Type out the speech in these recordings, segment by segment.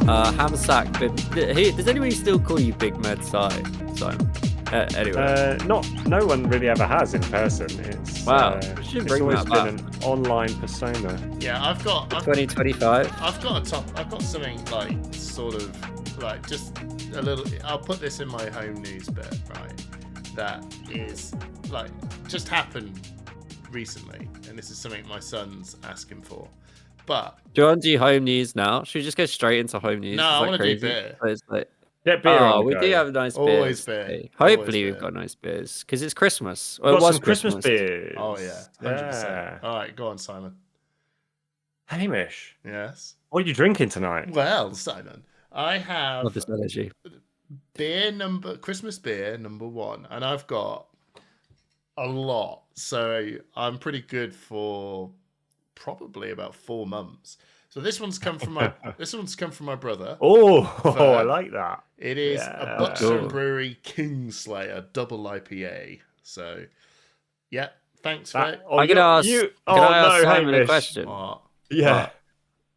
Ham sack. But does anybody still call you Big Med Simon? Anyway. No one really ever has in person. It's Wow. It's always been an online persona. Yeah, I've got 2025. I've got something like sort of like just a little. I'll put this in my home news bit, right? That is like just happened recently, and this is something my son's asking for. But do you want to do home news now? Should we just go straight into home news? No, I want to do beer. It's like, Get beer on the we go. do have nice Always beers. beer. Hopefully Always we've beer. got nice beers because it's Christmas. We've Well, got it was some Christmas beers. Oh yeah, 100%. Yeah. All right, go on, Simon. Hamish, Yes. what are you drinking tonight? Well, Simon, I have Love this energy. Christmas beer number 1, and I've got a lot, so I'm pretty good for probably about 4 months. So this one's come from my brother. Oh, I like that. It is Yeah. a Buxton Cool. Brewery Kingslayer double IPA. So, yeah, thanks for it. I'm gonna ask. Can I ask Simon a Hamish. question? What? Yeah.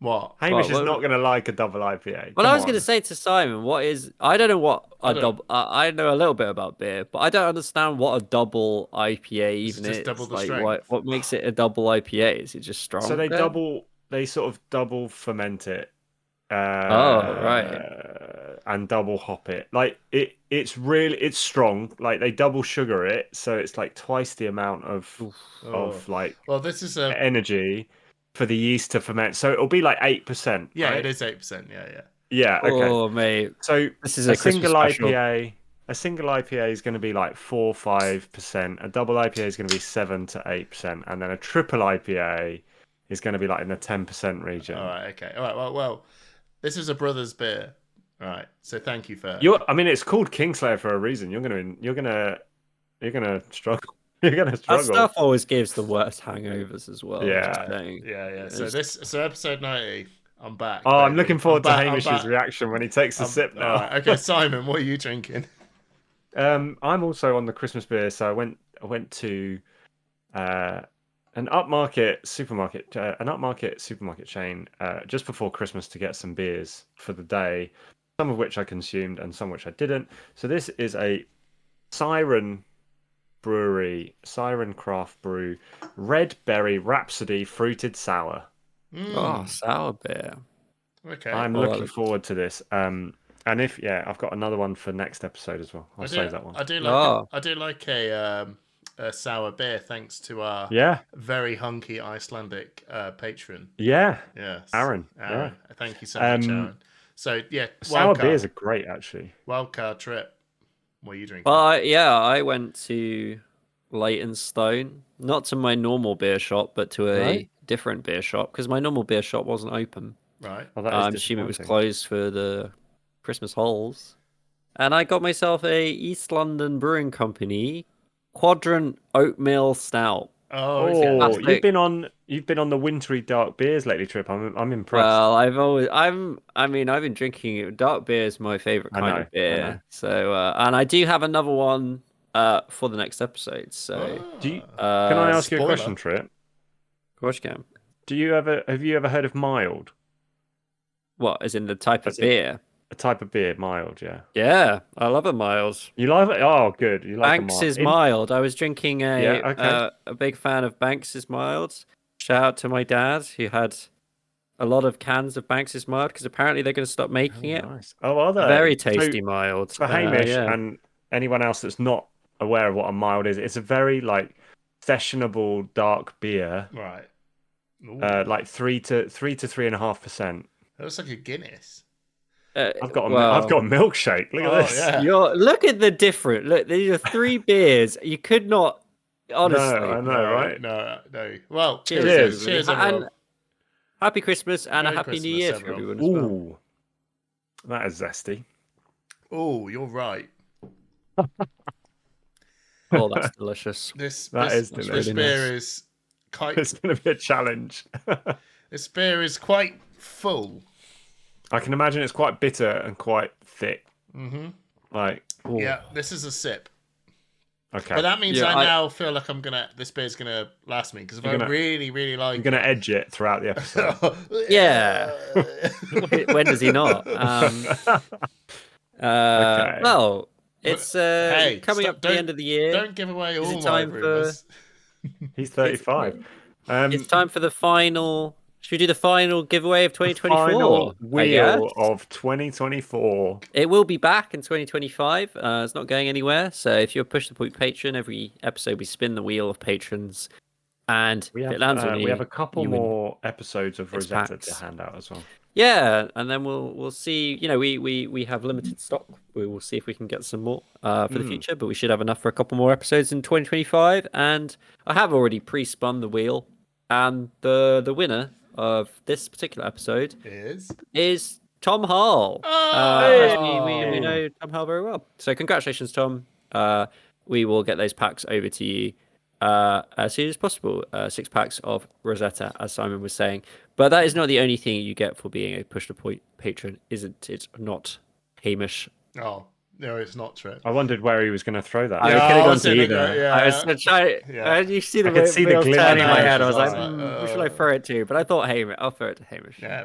What? Hamish What? is not going to like a double IPA. Well, Come I was on. going to say to Simon, what is? I don't know what I a don't- double. I know a little bit about beer, but I don't understand what a double IPA even just is. double the Like, strength. what makes it a double IPA? Is it just strong? So they sort of double ferment it. Right. And double hop it. Like it's strong. Like they double sugar it, so it's like twice the amount of like Well, this is a energy for the yeast to ferment. So it'll be like 8%. yeah, right? it is 8%. Yeah. Yeah. Okay. Oh, mate. So This is a a Christmas single special. IPA. A single IPA is going to be like 4-5%. A double IPA is going to be 7 to 8%, and then a triple IPA is going to be like in the 10% region. All right. Okay. All right. Well, this is a brother's beer. All right. So thank you for. I mean, it's called Kingslayer for a reason. You're gonna struggle. You're gonna That struggle. stuff always gives the worst hangovers as well. Yeah. just saying. Yeah. So episode 90. I'm back. Oh, I'm baby. looking forward to I'm Hamish's back. reaction when he takes a sip now. All right. Okay, Simon, what are you drinking? I'm also on the Christmas beer, so I went to an upmarket supermarket chain just before Christmas to get some beers for the day, some of which I consumed and some which I didn't. So this is a Siren Craft Brew Red Berry Rhapsody Fruited Sour. Oh, sour beer. Okay. I'm Oh, looking forward to this. And I've got another one for next episode as well. I'll save that one. I do like a sour beer, thanks to our very hunky Icelandic patron. Yeah. Yes. Aaron. Thank you so much, Aaron. So yeah, sour beers are great actually. Wildcard trip. What are you drinking? Well, I went to Leytonstone, not to my normal beer shop, but to a different beer shop because my normal beer shop wasn't open. Right. Well, that is I'm assuming it was disappointing. closed for the Christmas holes. And I got myself a East London Brewing Company Quadrant Oatmeal Stout. Oh, okay. Fantastic. you've been on the wintry dark beers lately, Trip. I'm impressed. Well, I've been drinking it. Dark beer is my favorite kind of I beer. know. So, and I do have another one for the next episode. So, Can I ask you a spoiler. question, Trip? of course you can. Have you ever heard of mild? What, as in the type of As in- beer? A type of beer, mild, yeah. Yeah, I love a mild. You like it? Oh, good. You like Banks a is mild. I was drinking Yeah, a big fan of Banks is mild. Shout out to my dad who had a lot of cans of Banks is mild because apparently they're going to stop making it. Nice. Oh, are they? Very So, tasty mild. for Hamish yeah. and anyone else that's not aware of what a mild is, it's a very like sessionable dark beer, Right. Ooh, like 3 to 3.5%. that looks like a Guinness. I've got a milkshake. Look at this. Yeah. Look at the different. Look, these are 3 beers. You could not. Honestly, I know, right? No. Well, Cheers. Cheers, everyone. And happy Christmas and Merry a happy New Christmas, Year to everyone. everyone as well. Ooh, that is zesty. Oh, you're right. Oh, that's delicious. This Is this delicious. beer is quite. It's going to be a challenge. This beer is quite full. I can imagine it's quite bitter and quite thick. Mm-hmm. Like, ooh. Yeah, this is a sip. Okay. But that means Yeah, I now feel like this beer's gonna last me, because if I really, really like You're going to edge it throughout the episode. Yeah. When does he not? Okay. Well, it's Hey, coming up to the end of the year. Don't give away Is all it my time rumors. He's 35. It's time for the final. Should we do the final giveaway of 2024? Final I guess wheel of 2024. it will be back in 2025. It's not going anywhere. So if you're a Push the Point patron, every episode we spin the wheel of patrons, and We if have it lands on you, we have a couple you win more episodes of six Rosetta packs. to hand out as well. Yeah, and then we'll see. You know, we have limited stock. We will see if we can get some more for the future, but we should have enough for a couple more episodes in 2025. And I have already pre-spun the wheel, and the winner of this particular episode is Tom Hall. Actually, we know Tom Hall very well. So congratulations, Tom. We will get those packs over to you as soon as possible. 6 packs of Rosetta, as Simon was saying. But that is not the only thing you get for being a Push the Point patron, isn't it? Not, Hamish. Oh, no, it's not true. I wondered where he was going to throw that. I could have gone to either. Yeah. I was trying. You see the could see the wheels glimmer turning in my in head. I was Hamish's like, eyes. who should I throw it to? But I thought Hamish. I'll throw it to Hamish. Yeah,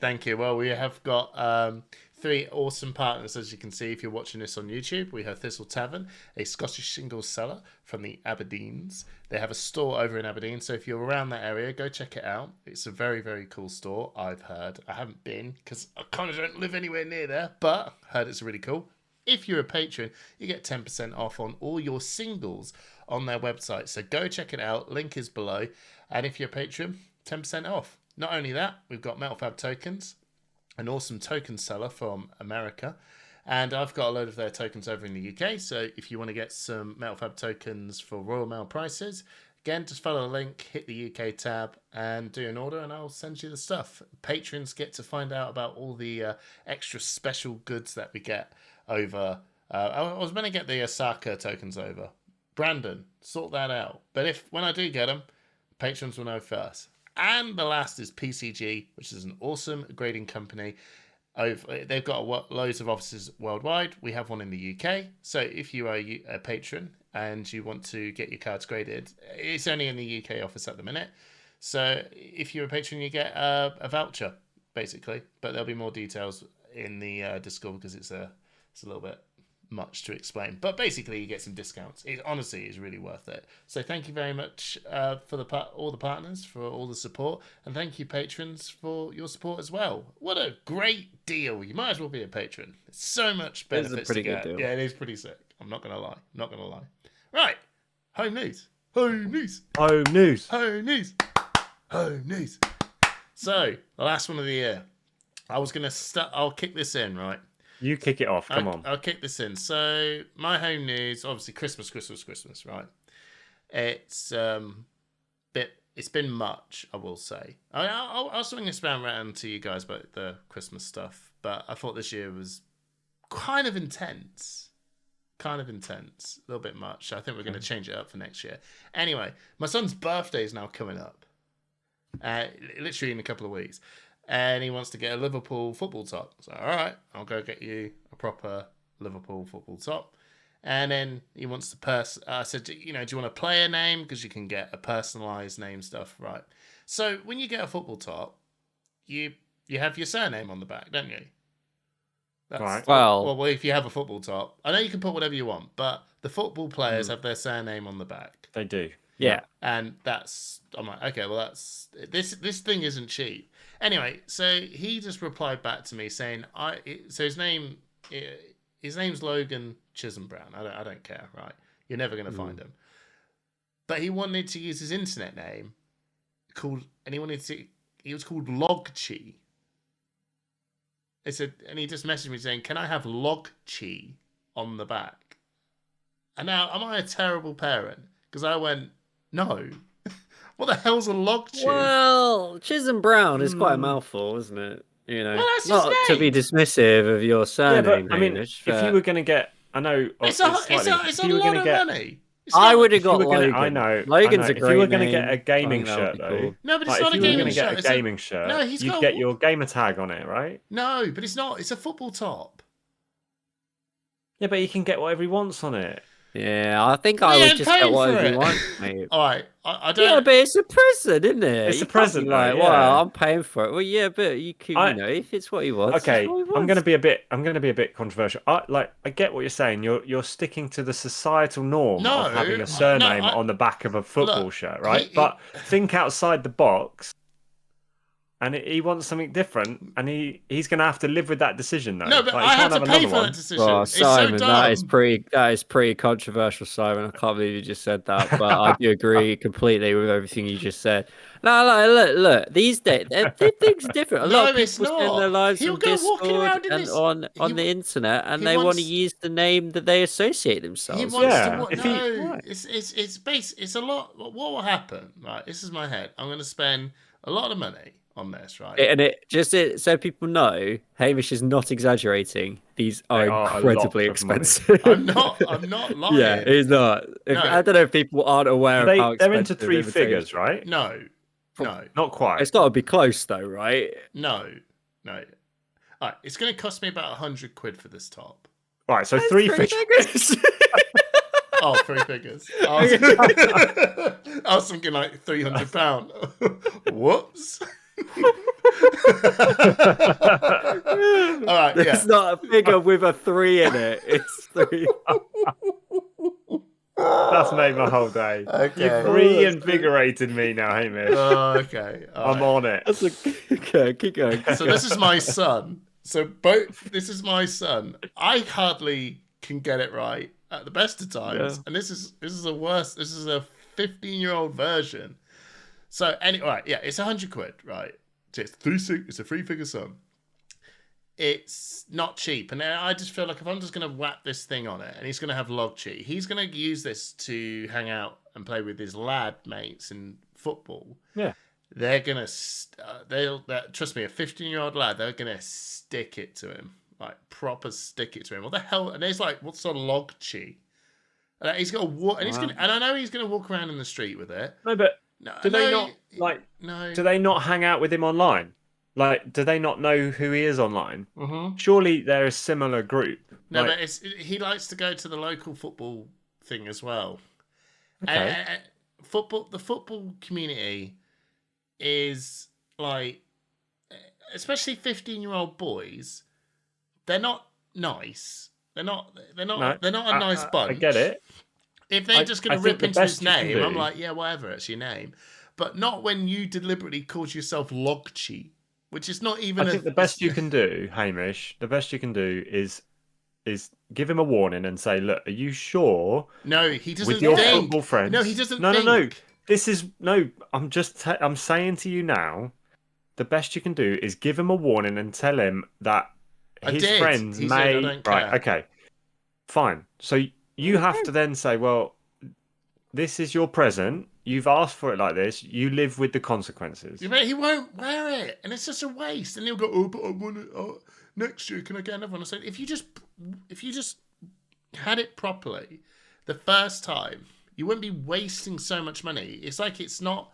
thank you. Well, we have got 3 awesome partners, as you can see if you're watching this on YouTube. We have Thistle Tavern, a Scottish singles seller from the Aberdeens. They have a store over in Aberdeen, so if you're around that area, go check it out. It's a very, very cool store, I've heard. I haven't been, because I kind of don't live anywhere near there, but heard it's really cool. If you're a patron, you get 10% off on all your singles on their website. So go check it out. Link is below. And if you're a patron, 10% off. Not only that, we've got Metal Fab Tokens, an awesome token seller from America. And I've got a load of their tokens over in the UK. So if you want to get some Metal Fab tokens for Royal Mail prices, again, just follow the link, hit the UK tab, and do an order, and I'll send you the stuff. Patrons get to find out about all the extra special goods that we get over. I was meant to get the Osaka tokens over. Brandon, sort that out. But when I do get them, patrons will know first. And the last is PCG, which is an awesome grading company. They've got loads of offices worldwide. We have one in the UK. So if you are a patron and you want to get your cards graded, it's only in the UK office at the minute. So if you're a patron, you get a voucher, basically. But there'll be more details in the Discord, because it's a little bit much to explain. But basically, you get some discounts. It honestly is really worth it. So thank you very much for all the partners for all the support, and thank you patrons for your support as well. What a great deal! You might as well be a patron. It's so much benefits. It's a pretty to get. good deal. Yeah, it is pretty sick. I'm not gonna lie. Right, home news. Home news. Oh, news. Home news. Home news. So the last one of the year. I was gonna start. I'll kick this in, right? You kick it off. Come on. I'll kick this in. So my home news, obviously Christmas, right? It's it's been much, I will say. I'll swing this around to you guys about the Christmas stuff, but I thought this year was kind of intense. A little bit much. I think we're going to change it up for next year. Anyway, my son's birthday is now coming up, literally in a couple of weeks. And he wants to get a Liverpool football top. So, all right, I'll go get you a proper Liverpool football top. And then he wants to I said, do you want a player name? Because you can get a personalised name stuff, right? So when you get a football top, you have your surname on the back, don't you? Right. Well, if you have a football top, I know you can put whatever you want, but the football players have their surname on the back. They do. yeah. And I'm like, okay, well that's this thing isn't cheap. Anyway, so he just replied back to me saying, so his name's Logan Chisholm Brown. I don't care, right? You're never gonna find him. But he wanted to use his internet name he was called Logchi. And he just messaged me saying, "Can I have Logchi on the back?" And now, am I a terrible parent? Because I went, no. What the hell's a Logchi? Well, Chisholm Brown is quite a mouthful, isn't it? Well, that's his not to be name. dismissive of your surname. I mean, Hamish, if you were going to get, I know It's a lot of money. I would have got you were gonna, Logan. I know. Logan's a If great you were going to name. get a gaming I think that shirt, would be though. cool. No, but it's Like, not if a you were gaming going to shirt. get a gaming shirt, No, he's you'd got get your gamer tag on it, right? No, but it's not. It's a football top. Yeah, but he can get whatever he wants on it. Yeah, I think We I would ain't just paying get for whatever it. you want, mate. All right, I Yeah, don't. but it's a present, isn't it? It's You a can't present, be though, like, yeah. well, I'm paying for it. Well, yeah, but you could, I if it's what he wants, it's okay. what he I'm gonna wants. be a bit controversial. I get what you're saying. You're sticking to the societal norm of having No, a surname I on the back of a football look. shirt, right? But think outside the box. And he wants something different, and he's going to have to live with that decision, though. No, but Like, I he can't have to have pay another for one. that decision. Oh, It's so Simon, dumb. that is pretty controversial, Simon. I can't believe you just said that, but I do agree completely with everything you just said. No, look. These days, things are different. A lot No, of it's people spend their not. lives He'll on go walking Discord around in and this. on the internet, and He they want to wants. use the name that they associate He themselves with. wants to. Yeah, if he No, right. it's a lot. What will happen? Right, this is my head. I'm going to spend a lot of money on this, right? So people know, Hamish is not exaggerating. These They are are a lot incredibly of money. expensive. I'm not lying. Yeah, he's not. No. I don't know if people aren't aware of how They're expensive into three invitations. figures, right? No, Not quite. It's got to be close though, right? no. All right, it's going to cost me about £100 for this top. Right, so three figures. Oh, three figures. I was thinking like £300. Whoops. All right, yeah. It's not a figure with a 3 in it. It's 3. That's made my whole day. Okay. You've reinvigorated me now, Hamish. Okay. All I'm right. on it. Okay, keep going. So this is my son. This is my son. I hardly can get it right at the best of times, and this is a worse. This is a 15-year-old version. So anyway, right, yeah, it's £100, right? It's a 3-figure sum. It's not cheap, and I just feel like if I'm just going to whack this thing on it, and he's going to have log chi, he's going to use this to hang out and play with his lad mates in football. Yeah. They're gonna, trust me, a 15-year-old lad, they're gonna stick it to him, like proper stick it to him. What the hell? And he's like, "What's a log chi?" And he's gonna walk, and and I know he's gonna walk around in the street with it. No, but do they not hang out with him online? Like, do they not know who he is online? Mm-hmm. Surely they're a similar group. No, but he likes to go to the local football thing as well. Okay. The football community is like, especially 15-year-old boys, they're not nice. They're not a nice bunch. I get it. If they're just going to rip into his name, I'm like, yeah, whatever, it's your name. But not when you deliberately call yourself Logchi, which is not even. I think the best you can do, Hamish, is give him a warning and say, look, are you sure? No, he doesn't with your think. football friends. No, he doesn't No. think. This is I'm saying to you now, the best you can do is give him a warning and tell him that his friends he may. said, I don't right, care. okay, fine. So you have to then say, well, this is your present. You've asked for it like this. You live with the consequences. Yeah, but he won't wear it, and it's just a waste. And he'll go, "Oh, but I want it next year. Can I get another one?" I said, if you just had it properly the first time, you wouldn't be wasting so much money. It's like it's not.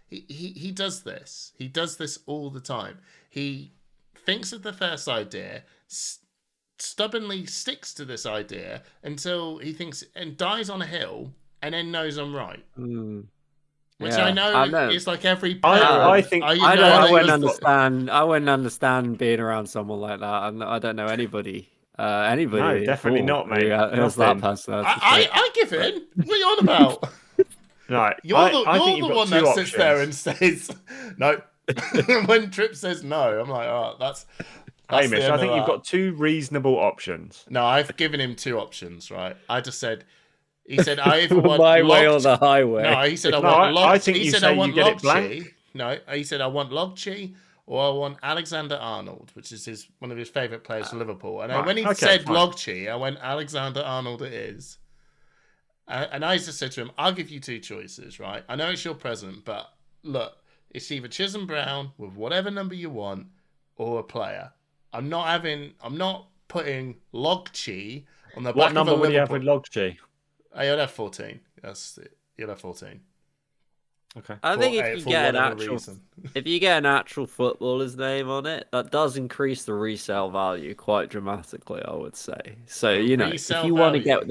He does this. He does this all the time. He thinks of the first idea, stubbornly sticks to this idea until he thinks and dies on a hill, and then knows I'm right. Which I know is like every parent. I wouldn't understand being around someone like that. I don't know anybody. No, definitely not, mate. Who's that person? I give in. What are you on about? Right. You're the one that sits there and says no. When Trip says no, I'm like, oh, that's Hamish, I think you've got two reasonable options. No, I've given him two options, right? I just said, he said, I either want my way or the highway. No, he said, I want log. I think he said, I want you get it blank. No, he said, I want Logchi or I want Alexander Arnold, which is one of his favourite players for Liverpool. And when he said Logchi, I went, Alexander Arnold it is. And I just said to him, I'll give you two choices, right? I know it's your present, but look, it's either Chisholm Brown with whatever number you want or a player. I'm not putting Logchi on the back of a Liverpool. What number would you have with Logchi? You'll have 14. That's it. You'll have 14. Okay. I think if you get an actual footballer's name on it, that does increase the resale value quite dramatically, I would say. So if you want to get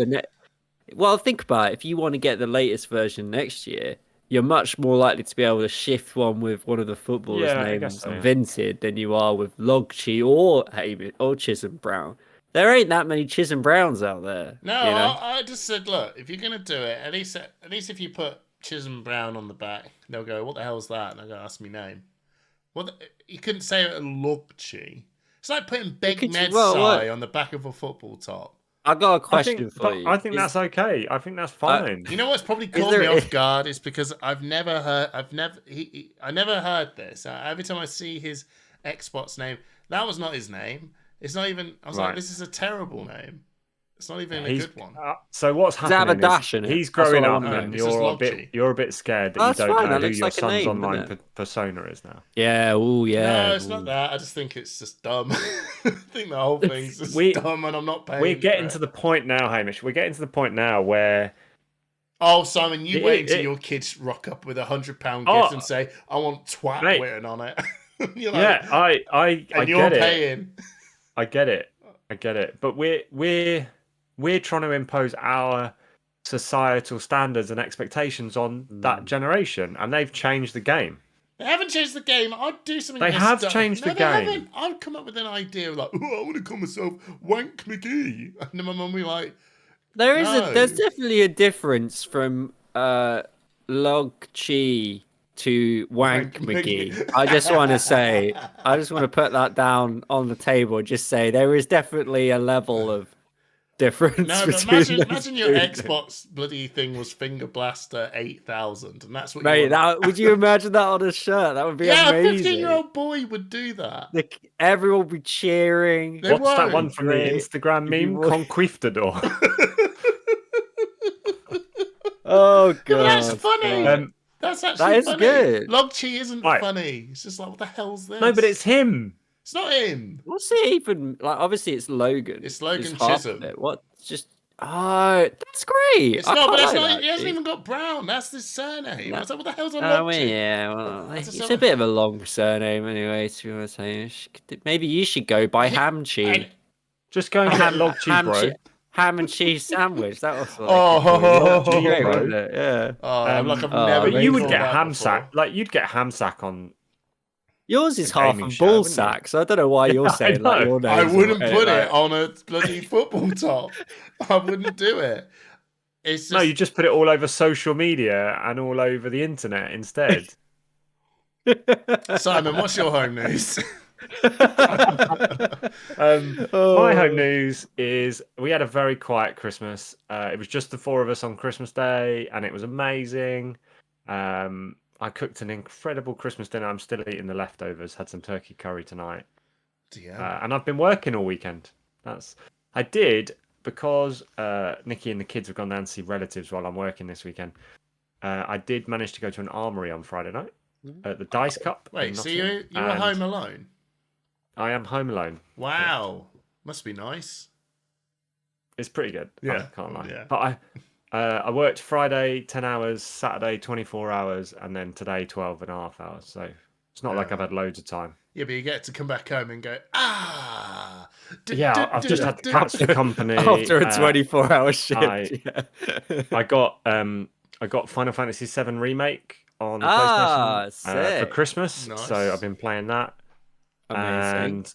Well, think about it. If you want to get the latest version next year, you're much more likely to be able to shift one with one of the footballers' Yeah, I guess names so. Yeah. invented than you are with Logchi or Hamish or Chisholm Brown. There ain't that many Chisholm Browns out there. No, you know? I just said, look, if you're gonna do it, at least if you put Chisholm Brown on the back, they'll go, "What the hell's that?" And they'll go, "Ask me name." Well, you couldn't say it in Logchi. It's like putting Big Medsai on the back of a football top. I got a question for you. I think that's okay. I think that's fine. You know what's probably caught me off guard is because I never heard this. Every time I see his Xbox name, that was not his name. It's not even. I was like, this is a terrible name. It's not even a good one. So what's happening is he's growing up, and you're a bit scared that you don't know who your son's online persona is now. Yeah, No, it's not that. I just think it's just dumb. I think the whole thing's just dumb, and I'm not paying. We're getting to the point now, Hamish. We're getting to the point now where. Oh, Simon, you wait until your kids rock up with £100 gift and say, "I want twat written on it." You're like, I you're get paying. I get it. But we're trying to impose our societal standards and expectations on that generation, and they've changed the game. They haven't changed the game. I'd do something. They have changed the game. Haven't. I'd come up with an idea like, "Oh, I want to call myself Wank McGee," and then my mum would be like, there's definitely a difference from Log Chi to Wank McGee. I just want to put that down on the table and just say there is definitely a level of difference. No, but imagine your Xbox bloody thing was Finger Blaster 8000, and that's what. Mate, would you imagine that on a shirt? That would be amazing. A 15-year-old boy would do that. Everyone would be cheering. What's that one from the Instagram meme? Conquistador. Oh god, that's funny. That's actually funny. Good. Logchi isn't funny. It's just like, what the hell's this? No, but it's him. It's not him. What's it even like? Obviously, it's Logan. It's Logan Chisholm. What? Just that's great. It's not, but that's not. He hasn't even got Brown. That's his surname. I was like, what the hell's on Logchi? Oh yeah, well, it's a bit of a long surname anyway. To be honest, maybe you should go by Hamchi. Just go and get Logchi, bro. Ham and cheese sandwich. That was great, wasn't it? Yeah. I've never. But you would get ham sack. Like you'd get ham sack on. Yours is half a ball sack, so I don't know why you're saying like your name. I wouldn't put it on a bloody football top. I wouldn't do it. It's just... No, you just put it all over social media and all over the internet instead. Simon, what's your home news? My home news is we had a very quiet Christmas. It was just the four of us on Christmas Day, and it was amazing. I cooked an incredible Christmas dinner. I'm still eating the leftovers. Had some turkey curry tonight. And I've been working all weekend. I did because Nikki and the kids have gone down to see relatives while I'm working this weekend. I did manage to go to an armory on Friday night at the Dice Cup. Wait, so you were home alone? I am home alone. Wow, must be nice. It's pretty good. Yeah, I can't lie. Yeah. But I worked Friday 10 hours, Saturday 24 hours, and then today 12 and a half hours. So it's not like I've had loads of time. Yeah, but you get to come back home and go, I've just had to catch the company after a 24-hour shift. I got Final Fantasy VII Remake on PlayStation for Christmas. Nice. So I've been playing that. Amazing.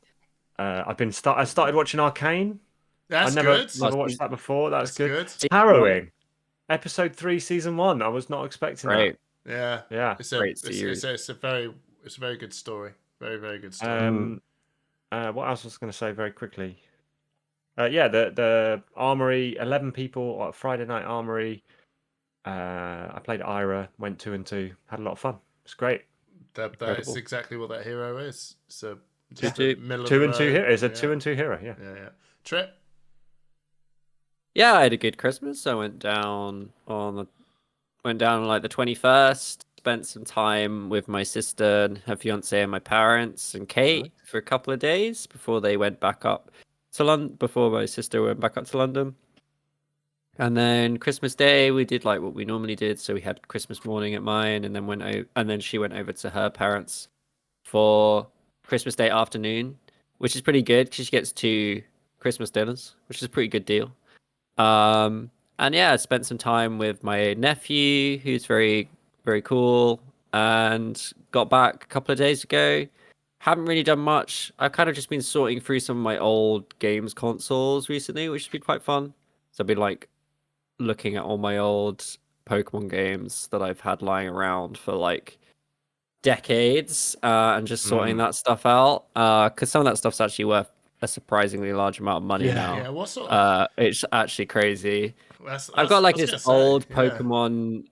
And I started watching Arcane. That's never good. watched that before. That's good. Good. Harrowing. Episode 3, season 1. I was not expecting that. Yeah. It's a great series. It's a very good story. Very, very good story. What else was I going to say very quickly? The Armory, 11 people at Friday night Armory. I played Ira, went 2 and 2, had a lot of fun. It's great. That is exactly what that hero is. So middle 2 and 2 hero. It's a 2 and 2 hero. Yeah. Trip. Yeah, I had a good Christmas. I went down on like the 21st. Spent some time with my sister and her fiance and my parents and Kate for a couple of days before they went back up to London. Before my sister went back up to London. And then Christmas Day, we did like what we normally did. So we had Christmas morning at mine, and then she went over to her parents for Christmas Day afternoon, which is pretty good because she gets 2 Christmas dinners, which is a pretty good deal. And And yeah, I spent some time with my nephew, who's very, very cool, and got back a couple of days ago. Haven't really done much. I've kind of just been sorting through some of my old games consoles recently, which has been quite fun. So I've been like looking at all my old Pokemon games that I've had lying around for like decades, and just sorting Mm. that stuff out. Because some of that stuff's actually worth a surprisingly large amount of money Yeah. now. Yeah, what sort of? It's actually crazy. I've That's got I like was this gonna say. old Yeah, Pokemon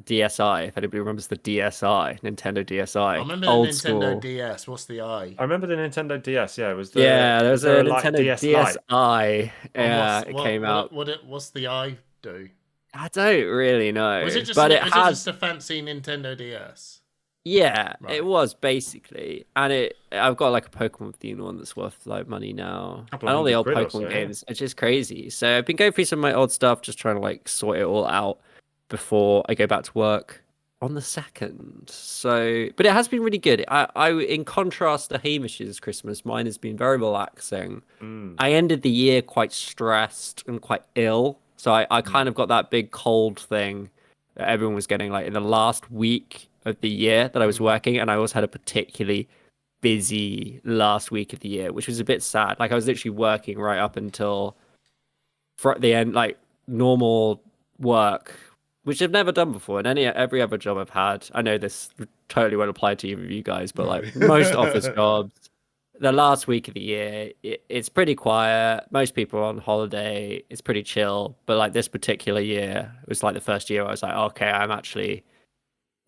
DSi, if anybody remembers the DSi, Nintendo I DSi, remember the old Nintendo school. DS. What's the I? I remember the Nintendo DS. Yeah, Yeah, there was was there a a light Nintendo DS Lite? DSi. And Yeah, it came out. what's the I do? I don't really Was know, it just but it was it had. just a fancy Nintendo DS? Yeah, it Right. was basically, and I've got like a Pokemon themed one that's worth like money now, A couple and of all the hundred old quid or so. Pokemon Yeah. games. It's just crazy. So I've been going through some of my old stuff, just trying to like sort it all out before I go back to work on the 2nd. So, but it has been really good. In contrast to Hamish's Christmas, mine has been very relaxing. Mm. I ended the year quite stressed and quite ill, so I kind of got that big cold thing that everyone was getting like in the last week of the year that I was working, and I also had a particularly busy last week of the year, which was a bit sad. Like I was literally working right up until the end, like normal work, which I've never done before. And every other job I've had, I know this totally won't apply to either of you guys, but like most office jobs, the last week of the year, it's pretty quiet. Most people are on holiday. It's pretty chill. But like this particular year, it was like the first year I was like, okay, I'm actually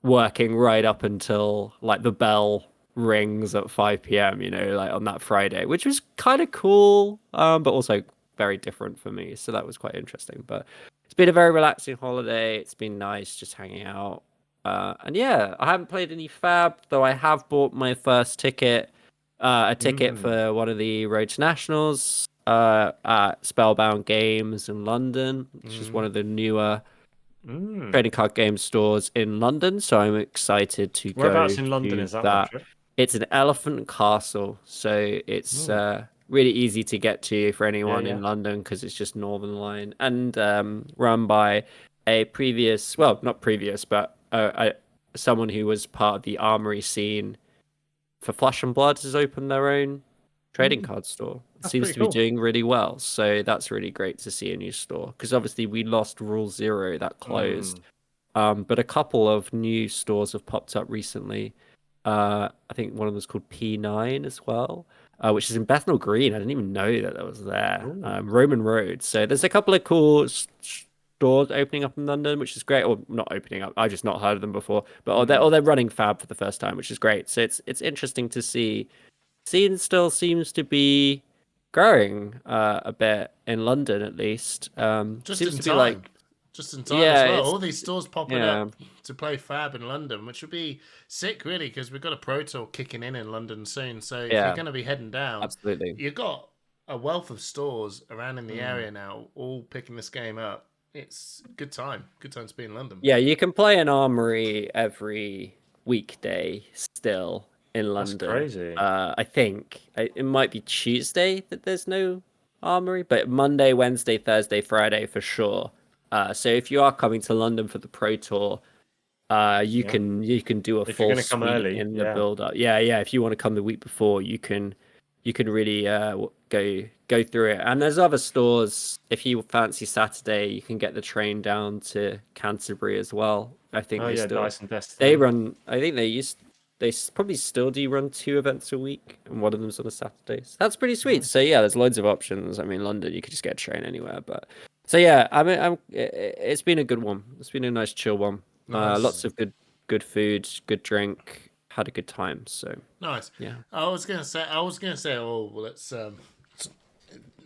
working right up until like the bell rings at 5 p.m., like on that Friday, which was kind of cool, but also very different for me. So that was quite interesting. But it's been a very relaxing holiday. It's been nice just hanging out. And yeah, I haven't played any Fab, though I have bought my first ticket, a ticket Mm. for one of the Road to Nationals at Spellbound Games in London, which is one of the newer Mm. trading card game stores in London, so I'm excited to go Whereabouts in London to is that one, that. Trip? It's an Elephant and Castle, so it's Mm. really easy to get to for Yeah, anyone yeah. in London because it's just Northern Line and run by a previous, well, not previous, but someone who was part of the Armory scene for Flash and Blood has opened their own trading card store. It That's seems pretty to be cool. doing really well, so that's really great to see a new store because obviously we lost Rule Zero that closed. But a couple of new stores have popped up recently. I think one of them is called P9 as well, which is in Bethnal Green. I didn't even know that was there. Ooh. Roman Road. So there's a couple of cool stores opening up in London, which is great. Or not opening up. I just not heard of them before. But they're running Fab for the first time, which is great. So it's interesting to see. Scene still seems to be growing a bit in London, at least. Just Seems in to be time. like, Just in time as yeah, well. it's All these stores popping yeah. up to play Fab in London, which would be sick, really, because we've got a Pro Tour kicking in London soon. So if you're Yeah, going to be heading down, absolutely. you've got a wealth of stores around in the area now, all picking this game up. It's good time. Good time to be in London. Yeah, you can play an armory every weekday still in That's London. crazy. I think it might be Tuesday that there's no armory, but Monday, Wednesday, Thursday, Friday for sure. So if you are coming to London for the Pro Tour, you Yeah. can do a If you're full gonna come suite early, in the yeah. build up. Yeah, yeah. If you want to come the week before, you can really go through it. And there's other stores. If you fancy Saturday, you can get the train down to Canterbury as well. I think Oh they yeah, still Dice and they Destiny. run. I think they probably still do run 2 events a week, and one of them's on a Saturday. So that's pretty sweet. Nice. So yeah, there's loads of options. I mean, London, you could just get a train anywhere. But so yeah, I mean, it's been a good one. It's been a nice chill one. Nice. Lots of good food, good drink. Had a good time. So Nice. yeah. I was gonna say. Oh, well, let's.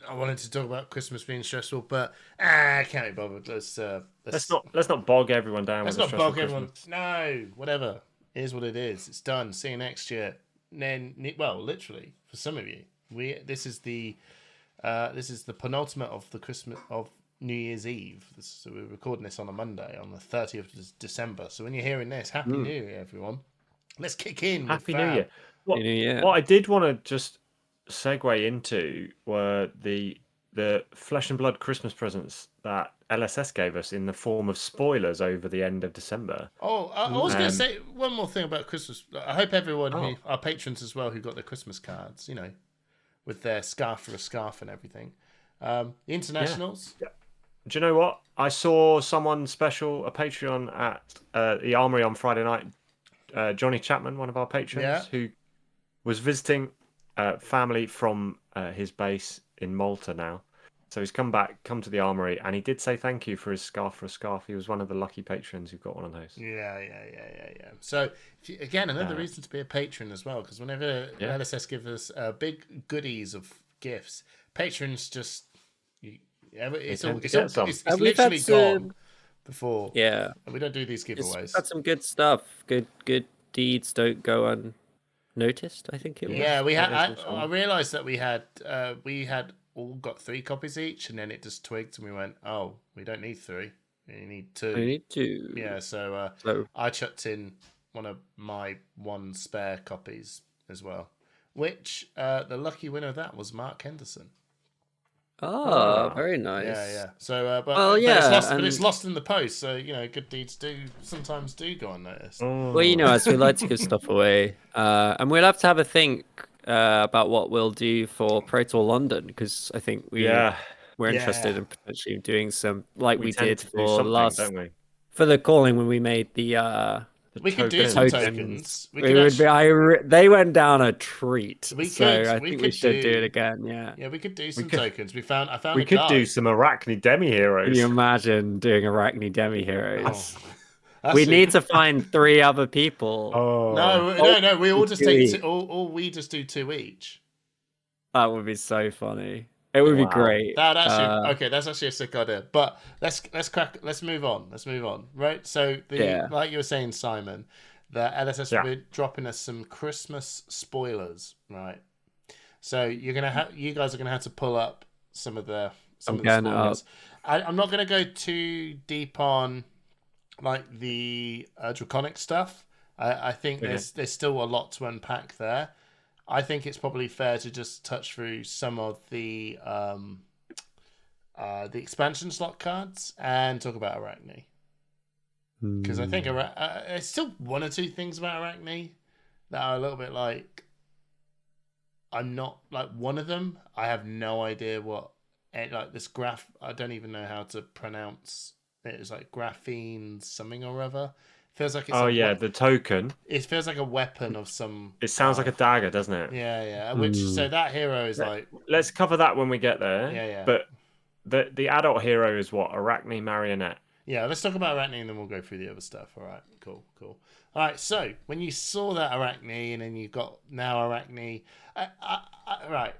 I wanted to talk about Christmas being stressful, but I can't be bothered. Let's not bog everyone down Let's with a not stressful bog everyone. Christmas. No, whatever. It is what it is. It's done. See you next year. And then, well, literally for some of you, this is the penultimate of the Christmas of New Year's Eve. So we're recording this on a Monday, on the 30th of December. So when you're hearing this, Happy New Year, everyone. Let's kick in. Happy with New Fab. Year. Happy New Year. What I did want to just segue into were the the flesh and blood Christmas presents that LSS gave us in the form of spoilers over the end of December. Oh, I was going to Um, say one more thing about Christmas. I hope everyone Oh. who our patrons as well who got their Christmas cards, with their scarf for a scarf and everything. The internationals. Yeah. Do you know what? I saw someone special, a Patreon at the Armory on Friday night. Johnny Chapman, one of our patrons, who was visiting family from his base in Malta now. So he's come to the Armory, and he did say thank you for his scarf for a scarf. He was one of the lucky patrons who got one of those. Yeah. So again, another reason to be a patron as well, because whenever LSS give us big goodies of gifts, patrons just it's literally gone before. Yeah, We don't do these giveaways. Got some good stuff. Good deeds don't go unnoticed. I think it was. Yeah, we had. I realized that we had all got 3 copies each, and then it just twigged, and we went, "Oh, we don't need 3. We need 2." We need 2. Yeah, so I chucked in one of my 1 spare copies as well, which the lucky winner of that was Mark Henderson. Oh, very nice. Yeah. So, but it's lost in the post. So good deeds sometimes go unnoticed. Well, as we like to give stuff away, and we'll have to have a think about what we'll do for Pro Tour London, because I think we're interested in potentially doing some we did for for the calling when we made the. We could do some tokens. They went down a treat. I think we should do it again. Yeah, we could do some tokens. I found. We could do some Arachne Demi Heroes. Can you imagine doing Arachne Demi Heroes? We need to find 3 other people. Oh. No. We all just take 2, or we just do 2 each. That would be so funny. It would be great. That's actually a sick idea. But let's move on. Right. So like you were saying, Simon, the LSS will be dropping us some Christmas spoilers, right? So you guys are gonna have to pull up some of the spoilers. I'm not gonna go too deep on like the draconic stuff. I think there's still a lot to unpack there. I think it's probably fair to just touch through some of the expansion slot cards and talk about Arachne. Because I think there's still 1 or 2 things about Arachne that are a little bit like, I'm not like one of them. I have no idea what this graph. I don't even know how to pronounce it. It's like graphene something or other. Feels like it's the token. It feels like a weapon of some. It sounds like a dagger, doesn't it? Yeah. So that hero is like. Let's cover that when we get there. Yeah. But the adult hero is what? Arachne Marionette. Yeah, let's talk about Arachne and then we'll go through the other stuff. All right, cool. All right, so when you saw that Arachne and then you've got now Arachne, right?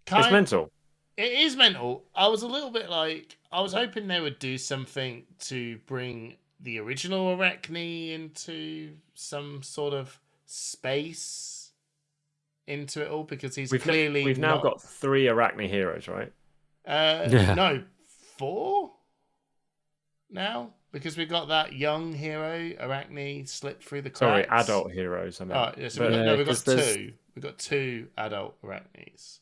It's mental. It is mental. I was a little bit like, I was hoping they would do something to bring the original Arachne into some sort of space into it all, because we've now got 3 Arachne heroes, right? No, 4 now, because we've got that young hero Arachne slip through the cracks. Sorry, adult heroes. I mean. Oh, yeah, so we've got 2. We've got 2 adult Arachnes.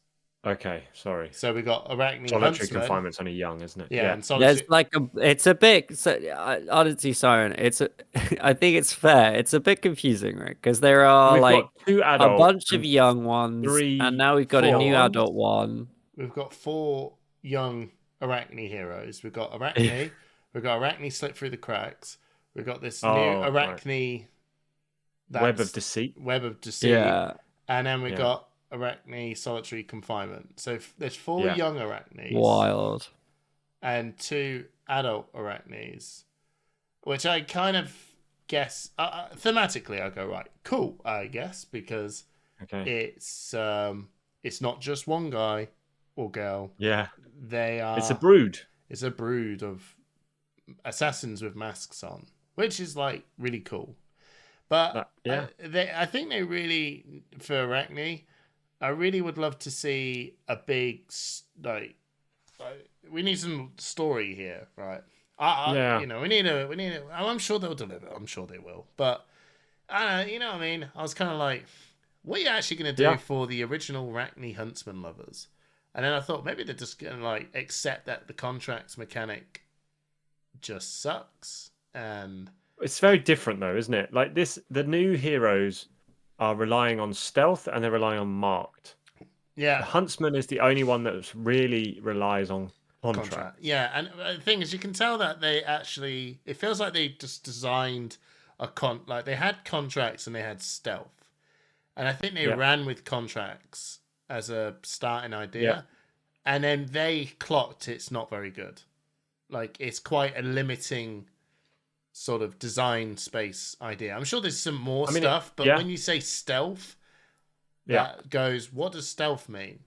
Okay, sorry. So we got Arachne solitary Huntsman. Confinement's only young, isn't it? Yeah. And there's it's a bit. So honestly, Siren, I think it's fair. It's a bit confusing, right? Because there are got 2 adult, a bunch of young ones, 3, and now we've got a new adult one. We've got 4 young Arachne heroes. We've got Arachne. We've got Arachne slip through the cracks. We've got this new Arachne. Right. Web of Deceit. Yeah. And then we got Arachne Solitary Confinement. So there's 4 young Arachnes. Wild. And 2 adult Arachnes, which I kind of guess thematically I go, right, cool, I guess, because it's not just one guy or girl. Yeah. They are. It's a brood. It's a brood of assassins with masks on, which is like really cool. But I think they really, for Arachne, I really would love to see a big we need some story here, right? We need a. I'm sure they'll deliver. I'm sure they will. But you know what I mean? I was kind of like, what are you actually going to do for the original Arachne Huntsman lovers? And then I thought maybe they're just gonna like accept that the contracts mechanic just sucks. And It's very different though, isn't it? Like the new heroes are relying on stealth and they're relying on marked. yeah, The huntsman is the only one that really relies on contract. Yeah, and the thing is, you can tell that they actually. It feels like they just designed like they had contracts and they had stealth, and I think they ran with contracts as a starting idea, and then they clocked it's not very good. Like it's quite a limiting sort of design space idea. I'm sure there's some more stuff, but when you say stealth, that goes. What does stealth mean?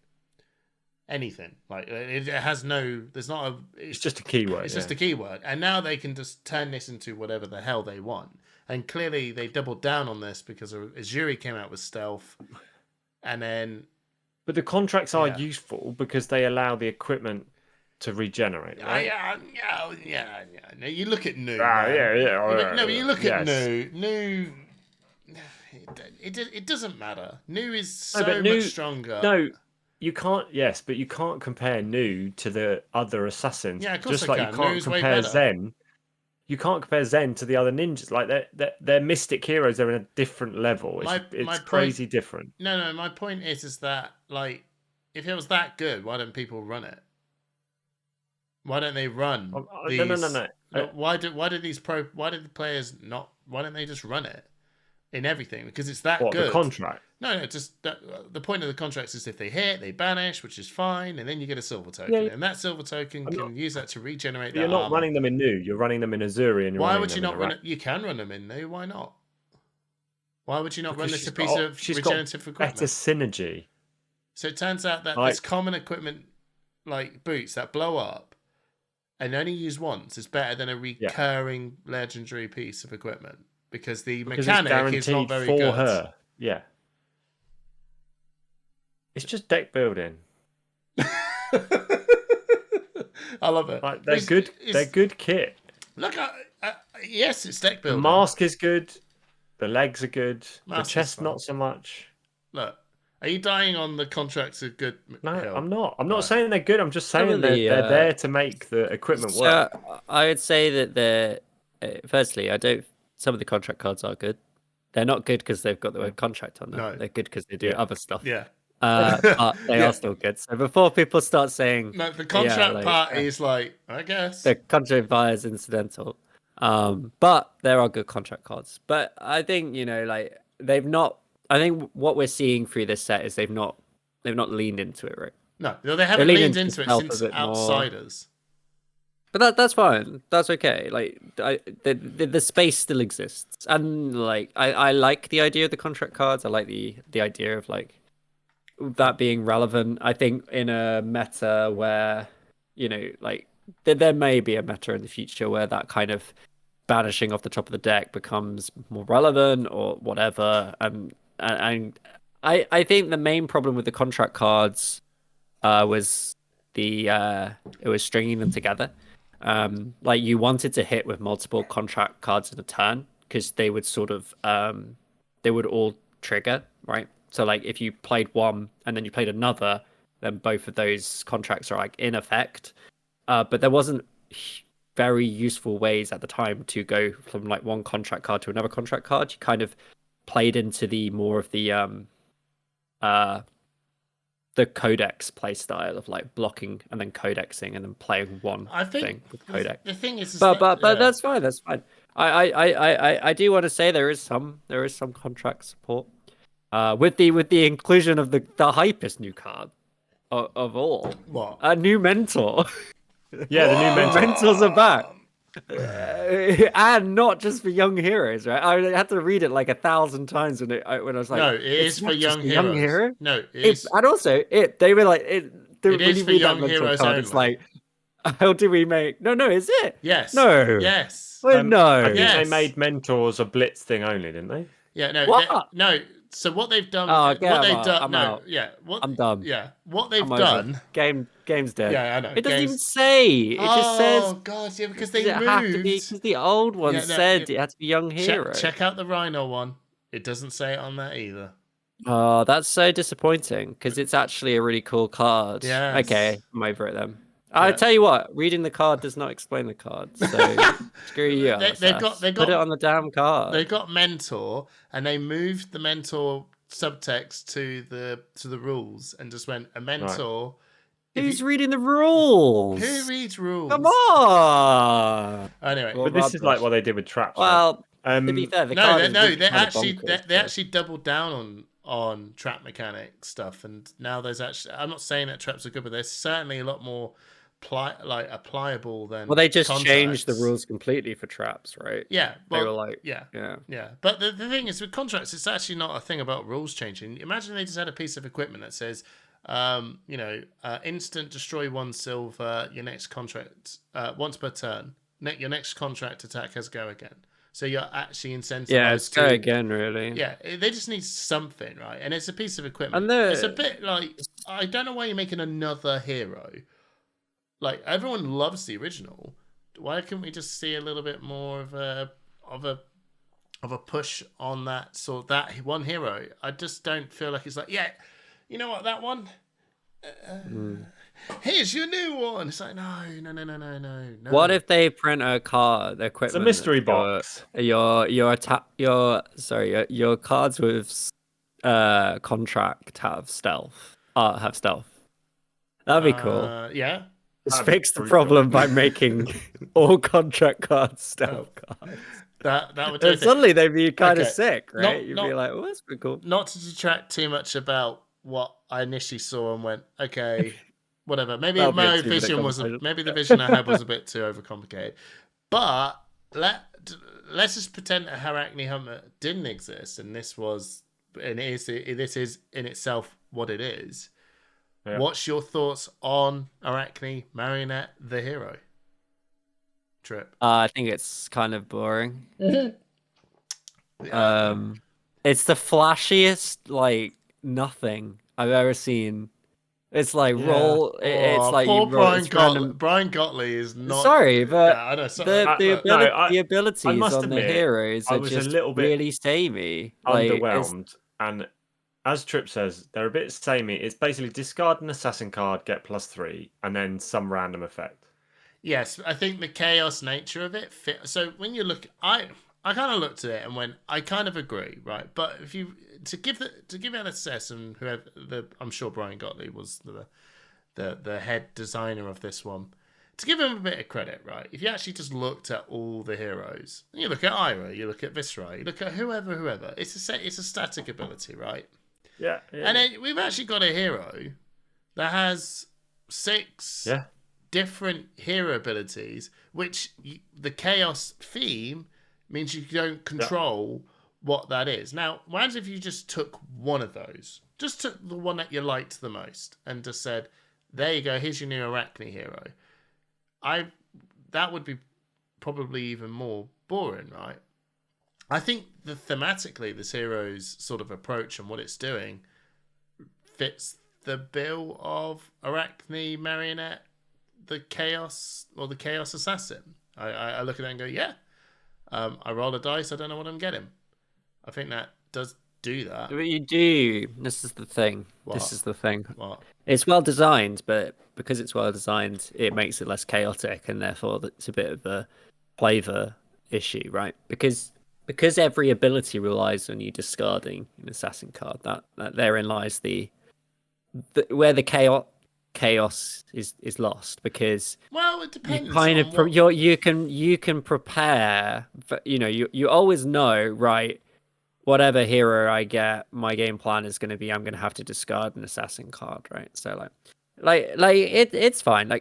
Anything like it has no. There's not a. It's just a keyword. It's just a keyword, and now they can just turn this into whatever the hell they want. And clearly, they doubled down on this because Azuri came out with stealth, and then. But the contracts are useful because they allow the equipment to regenerate. Right? Yeah. Now you look at new. No, but you look at new. It doesn't matter. New is so much stronger. No. You can't, but you can't compare New to the other assassins. Yeah, of course just I like can. you can't Nu's way compare better. Zen. You can't compare Zen to the other ninjas. Like they're mystic heroes. They're in a different level. It's crazy different. No. My point is that like, if it was that good, why don't people run it? Why don't they run? These... No. Why do the players not? Why don't they just run it in everything? Because it's that good. The contract. No, just the point of the contracts is if they hit, they banish, which is fine, and then you get a silver token, and that silver token can use that to regenerate. You're not running them in New. You're running them in Azuri, and why would you not run it? You can run them in New. Why not? Why would you not run this a piece of regenerative equipment? Better synergy. So it turns out that this common equipment, like boots that blow up and only use once, is better than a recurring legendary piece of equipment because the mechanic is not very good. For her, yeah. It's just deck building. I love it. Like, they're good. They're good kit. Look, yes, it's deck building. The mask is good. The legs are good. The chest, not so much. Look, are you dying on the contracts of good? No, I'm not. I'm not saying they're good. I'm just saying they're there to make the equipment work. I would say that they're. Firstly, some of the contract cards are good. They're not good because they've got the word contract on them. No. They're good because they do other stuff. Yeah. But they are still good. So before people start saying the contract part is like, I guess the contract part is incidental, but there are good contract cards. But I think they've not. I think what we're seeing through this set is they've not leaned into it, right? No, they haven't leaned into it since Outsiders. But that's fine. That's okay. Like the space still exists, and like I like the idea of the contract cards. I like the idea of like that being relevant. I think in a meta where there may be a meta in the future where that kind of banishing off the top of the deck becomes more relevant or whatever. And I think the main problem with the contract cards was it was stringing them together. Like you wanted to hit with multiple contract cards in a turn because they would sort of they would all trigger, right? So like if you played one and then you played another, then both of those contracts are like in effect. But there wasn't very useful ways at the time to go from like one contract card to another contract card. You kind of played into the more of the codex play style of like blocking and then codexing and then playing one thing with codex. The thing is but that's fine. That's fine. I do want to say there is some contract support. With the inclusion of the hypest new card of all. What? A new mentor. Yeah, the new mentor. Mentors are back. And not just for young heroes, right? I had to read it like 1,000 times when I was like, no, it is for young heroes. Young hero? No, it's and also they were like it is for young heroes card, only. it's like, how do we make? No, is it? Yes. No. Yes. No. I think they made mentors a blitz thing only, didn't they? Yeah. No. What? No. So what they've done? I'm no. out. Yeah. I'm done. Yeah. What they've done? Game's dead. Yeah, I know. It doesn't even say. It just says. Oh god, yeah, because they moved. Have to be because the old one said it had to be young hero. Check out the Rhino one. It doesn't say it on that either. Oh, that's so disappointing because it's actually a really cool card. Yes. Okay, I'm over it then. I Yeah. tell you what, reading the card does not explain the card. So screw you, They've got LSS. Put it on the damn card. they got mentor, and they moved the mentor subtext to the rules and just went a mentor. Who's reading the rules? Who reads rules? Come on. Anyway, Well, But this is like what they did with traps. Well, right? to be fair, the no, card they, is no, really they kind of actually bonkers, they but- actually doubled down on trap mechanic stuff, and now there's actually. I'm not saying that traps are good, but there's certainly a lot more applicable than. Well, they just contracts. changed the rules completely for traps, right? Yeah, They well, were like, yeah. yeah. But the thing is, with contracts, it's actually not a thing about rules changing. Imagine they just had a piece of equipment that says, instant destroy 1 silver. Your next contract once per turn. Your next contract attack has go again. So you're actually incentivized. Yeah, it's go again, really. Yeah, they just need something, right? And it's a piece of equipment. And it's a bit like I don't know why you're making another hero. Like everyone loves the original. Why can't we just see a little bit more of a push on that one hero? I just don't feel like it's like, yeah, you know what, that one. Here's your new one. It's like no. What if they print a card equipment? It's a mystery box. Your cards with contract have stealth. Have stealth. That'd be cool. Yeah. Just fix the problem by making all contract cards stealth cards. That would do And it. suddenly they'd be kind of Okay. sick, right? You'd Not- be like, "Oh, that's pretty cool." Not to detract too much about what I initially saw and went, okay, whatever. Maybe That'll be a my 2-minute vision was conversation. maybe the vision I had was a bit too overcomplicated. But let's just pretend that Arachne Hummer didn't exist, and this is in itself what it is. Yeah. What's your thoughts on Arachne Marionette the hero? Trip. I think it's kind of boring. Yeah. It's the flashiest like nothing I've ever seen. It's like roll. It's like poor you roll. Brian It's Gottlieb. random. Brian Gottlieb is not. Sorry, but Yeah, I know. the abilities must on admit, the heroes I are was a just little bit really samey. Like, underwhelmed. And as Trip says, they're a bit samey. It's basically discard an assassin card, get +3, and then some random effect. Yes, I think the chaos nature of it fit. So when you look, I kind of looked at it and went, I kind of agree, right? But if you to give LSS and whoever I'm sure Brian Gottlieb was the head designer of this one. To give him a bit of credit, right? If you actually just looked at all the heroes, you look at Ira, you look at Viscera, you look at whoever, it's a static ability, right? Yeah. And then we've actually got a hero that has 6 different hero abilities, which the chaos theme means you don't control what that is. Now, imagine if you just took one of those, just took the one that you liked the most, and just said, "There you go. Here's your new Arachne hero." That would be probably even more boring, right? I think thematically, this hero's sort of approach and what it's doing fits the bill of Arachne Marionette, the Chaos Assassin. I look at that and go, yeah. I roll a dice. I don't know what I'm getting. I think that does do that. But you do. This is the thing. What? This is the thing. What? It's well designed, but because it's well designed, it makes it less chaotic, and therefore it's a bit of a flavor issue, right? Because every ability relies on you discarding an assassin card. That therein lies the where the chaos is lost, because Well, it depends. you kind of on you can prepare. You always know, right? Whatever hero I get, my game plan is going to be I'm going to have to discard an assassin card, right? So it's fine.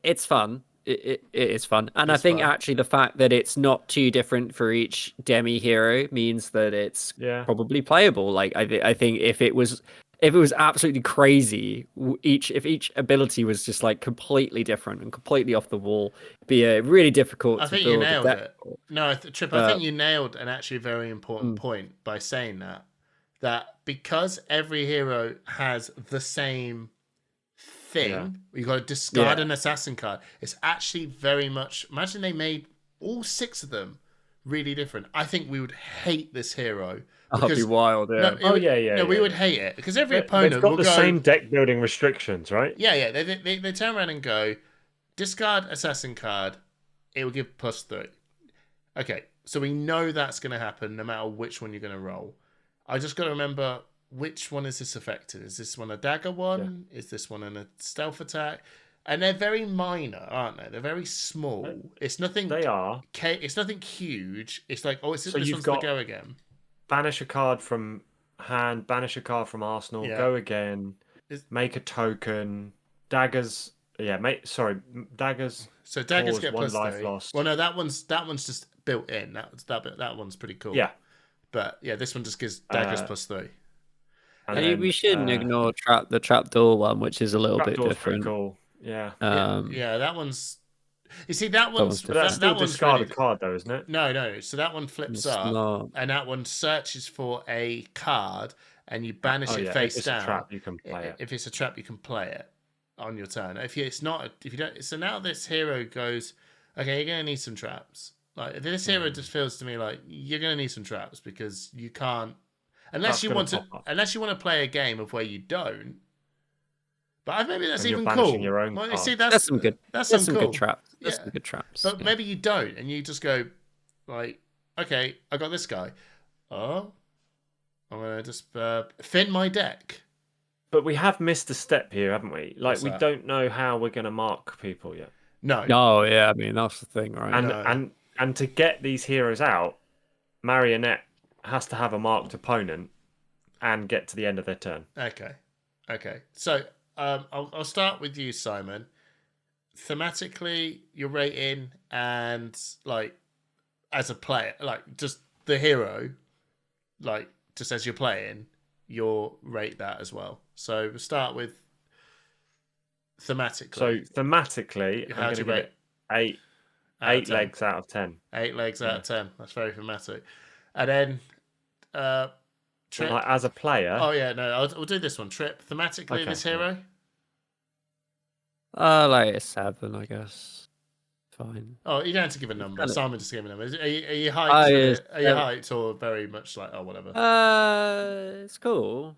It's fun. It is fun, and I think actually the fact that it's not too different for each demi hero means that it's probably playable. Like I think if it was absolutely crazy, if each ability was just like completely different and completely off the wall, it'd be really difficult. I think you nailed it. No, Trip. I think you nailed an actually very important point by saying that because every hero has the same thing, you got to discard an assassin card. It's actually very much. Imagine they made all 6 of them really different. I think we would hate this hero That'd be wild. No, Yeah. we would hate it because every They've opponent got will the go. same deck building restrictions, right? Yeah. They turn around and go, discard assassin card. It will give +3. Okay, so we know that's going to happen no matter which one you're going to roll. I just got to remember which one is this affected. Is this one a dagger one? Yeah. Is this one a stealth attack? And they're very minor, aren't they? They're very small. It's nothing. They are. It's nothing huge. It's like, oh, this one's got the go again. Banish a card from hand. Banish a card from arsenal. Yeah. Go again. Make a token. Daggers. Yeah, daggers. So daggers get one +3. life lost. Well, no, that one's just built in. That one's pretty cool. Yeah, but yeah, this one just gives daggers +3. And then, we shouldn't ignore the trapdoor one, which is a little bit different. Pretty cool. Yeah. Yeah, that one's. You see, that one's. That's still discard a card, though, isn't it? No. So that one flips up, and that one searches for a card, and you banish it face down. If it's a trap, you can play it. If it's a trap, you can play it on your turn. If you don't. So now this hero goes, okay, you're gonna need some traps. Like this hero just feels to me like you're gonna need some traps because you can't. Unless you want to play a game of where you don't, but maybe that's even cool. Your own see, that's some good. That's some good traps. That's some good traps. But maybe you don't, and you just go like, okay, I got this guy. Oh, I'm gonna just thin my deck. But we have missed a step here, haven't we? Like we don't know how we're gonna mark people yet. No. Oh yeah, I mean that's the thing, right? And to get these heroes out, Marionette has to have a marked opponent and get to the end of their turn. Okay. So I'll start with you, Simon. Thematically, your rating and like as a player, like just the hero, like just as you're playing, you'll rate that as well. So we'll start with thematically. So thematically, I'm going to give it 8 legs out of 10. 8 legs out of 10. That's very thematic. And then Trip. Like, as a player. Oh yeah, no, we'll do this one. Trip. Thematically, this hero. Like a 7, I guess. Fine. Oh, you don't have to give a number. Simon just gave a number. Are you hyped? Are you hyped or very much like whatever? It's cool.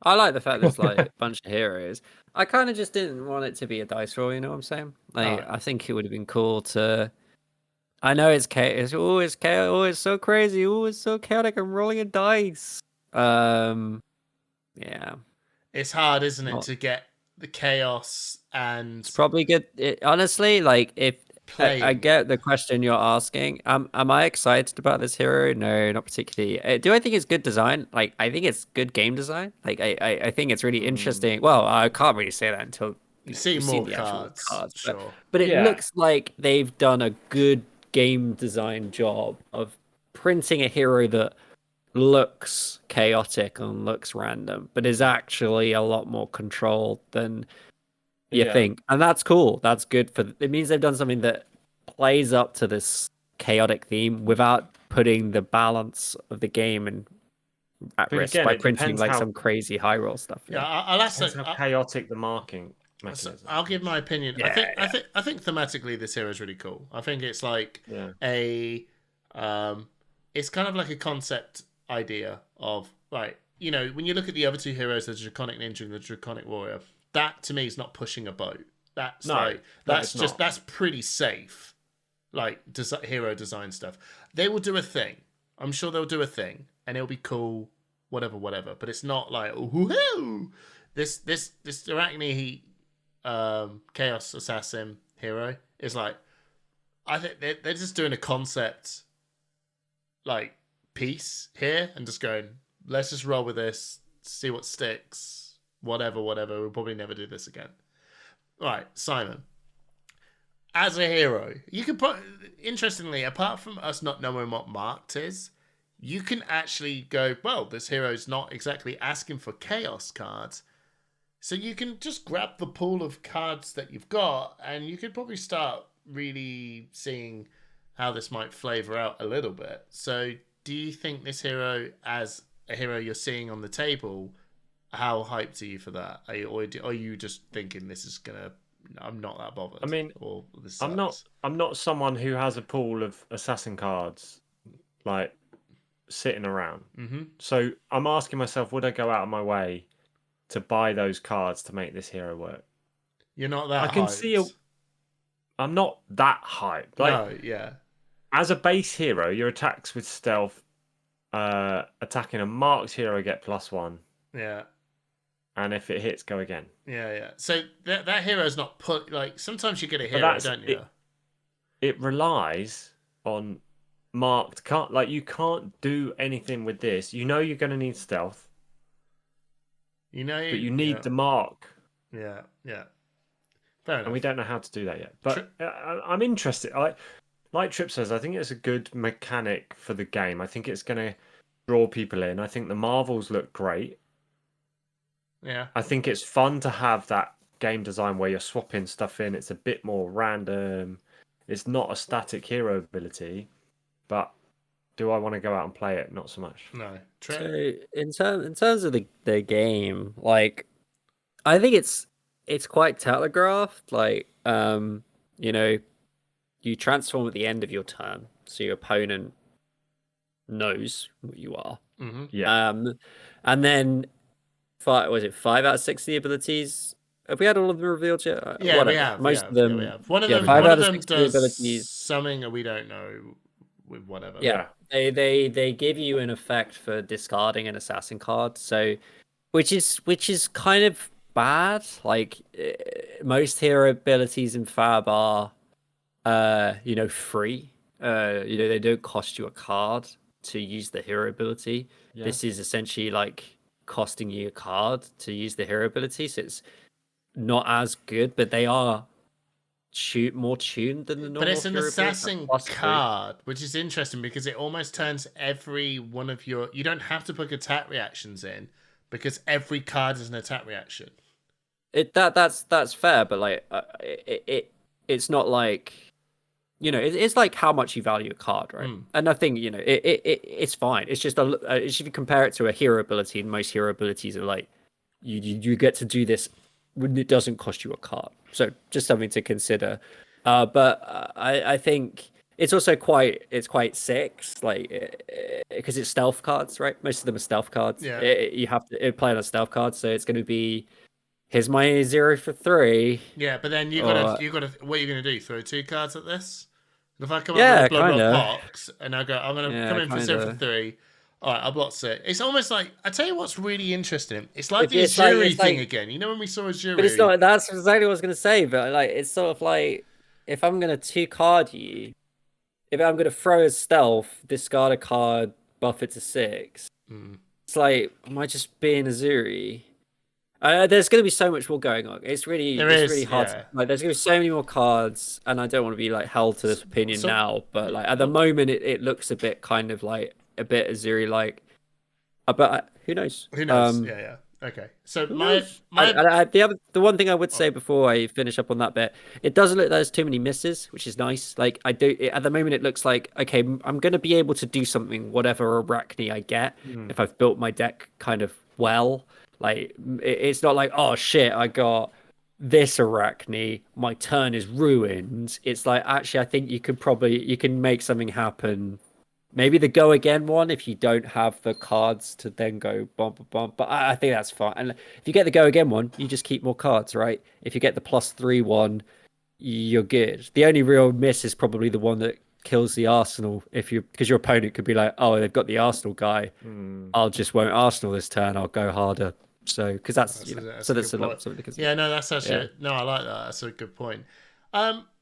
I like the fact there's like a bunch of heroes. I kind of just didn't want it to be a dice roll. You know what I'm saying? Like, I think it would have been cool to. I know it's always chaos, always so crazy, always so chaotic. I'm rolling a dice. Yeah. It's hard, isn't it, to get the chaos and. It's probably good. Honestly, like if I get the question you're asking, am I excited about this hero? No, not particularly. Do I think it's good design? Like I think it's good game design. Like I think it's really interesting. Well, I can't really say that until you see more cards. Sure. But it looks like they've done a good game design job of printing a hero that looks chaotic and looks random, but is actually a lot more controlled than you think. And that's cool. That's good it means they've done something that plays up to this chaotic theme without putting the balance of the game at risk by printing like some crazy high roll stuff. Yeah, I'll ask how chaotic the marking mechanism. I'll give my opinion. I think thematically this hero is really cool. I think it's like it's kind of like a concept idea of like, you know, when you look at the other two heroes, the Draconic Ninja and the Draconic Warrior, that to me is not pushing a boat. That's pretty safe. Like hero design stuff. They will do a thing. I'm sure they'll do a thing and it'll be cool, whatever. But it's not like, woohoo! This Arachne Chaos Assassin hero is like, I think they're just doing a concept like piece here and just going, let's just roll with this, see what sticks, whatever. We'll probably never do this again. Right, Simon. As a hero, you can put, interestingly, apart from us not knowing what marked is, you can actually go, well, this hero's not exactly asking for chaos cards. So you can just grab the pool of cards that you've got and you could probably start really seeing how this might flavor out a little bit. So do you think this hero, as a hero you're seeing on the table, how hyped are you for that? Are you just thinking this is gonna? I'm not that bothered. I mean, I'm not someone who has a pool of assassin cards like sitting around. Mm-hmm. So I'm asking myself, would I go out of my way to buy those cards to make this hero work? You're not that I can hyped. see I'm not that hyped. Like, No, yeah. as a base hero, your attacks with stealth, attacking a marked hero get +1, Yeah. and if it hits, go again. Yeah. So that hero's not put like sometimes you get a But hero, don't you? it relies on marked card. Like, you can't do anything with this. You know you're going to need stealth, You know, but you need the mark. Yeah. Fair enough. And we don't know how to do that yet. But I'm interested. Like Trip says, I think it's a good mechanic for the game. I think it's going to draw people in. I think the Marvels look great. Yeah. I think it's fun to have that game design where you're swapping stuff in. It's a bit more random. It's not a static hero ability. But do I want to go out and play it? Not so much. No. So in terms of the game, like I think it's quite telegraphed. Like you know, you transform at the end of your turn, so your opponent knows what you are. Mm-hmm. Yeah. And then five out of 60 abilities? Have we had all of them revealed yet? Yeah, Whatever. we have. Most of them. Yeah, we have. One of them. Five One out of of them 60 does abilities. something we don't know with whatever. Yeah. They give you an effect for discarding an assassin card. So, which is kind of bad. Like most hero abilities in Fab are, free. They don't cost you a card to use the hero ability. Yeah. This is essentially like costing you a card to use the hero ability, so it's not as good, but they are more tuned than the normal. But it's an hero assassin ability. card, which is interesting because it almost turns every one of your. You don't have to put attack reactions in because every card is an attack reaction. That's fair, but like it's not like. It's like how much you value a card, right? And I think it's fine. It's just if you compare it to a hero ability, and most hero abilities are like you get to do this when it doesn't cost you a card. So just something to consider. But I think it's also quite sick, like because it's stealth cards, right? Most of them are stealth cards. Yeah. You have to play on a stealth card, so it's going to be. Here's my 0 for 3. Yeah, but then you gotta what are you gonna do? Throw 2 cards at this? If I come up Yeah, with a blood kinda. box and I go, I'm gonna come in for 0 for 3. All right, I'll block 6. It's almost like I tell you what's really interesting. It's like the jury thing again. You know when we saw a jury? But it's not. That's exactly what I was gonna say. But like, it's sort of like if I'm gonna 2-card you, if I'm gonna throw a stealth, discard a card, buff it to 6. It's like, am I just being a Zuri? There's going to be so much more going on. It's really hard. Yeah. Like, there's going to be so many more cards, and I don't want to be like held to this opinion now. But like at the moment, it looks a bit kind of like a bit Azuri like. But who knows? Who knows? Yeah. Okay. So the one thing I would say before I finish up on that bit, it doesn't look like there's too many misses, which is nice. Like at the moment, it looks like okay, I'm going to be able to do something, whatever Arachne I get, if I've built my deck kind of well. Like, it's not like, oh shit, I got this Arachne, my turn is ruined. It's like, actually, I think you can make something happen. Maybe the go again one if you don't have the cards to then go bump. But I think that's fine. And if you get the go again one, you just keep more cards, right? If you get the +3 one, you're good. The only real miss is probably the one that kills the Arsenal because your opponent could be like, oh, they've got the Arsenal guy. I'll just won't Arsenal this turn. I'll go harder. So because that's a lot. Yeah, no, that's actually no, I like that. That's a good point.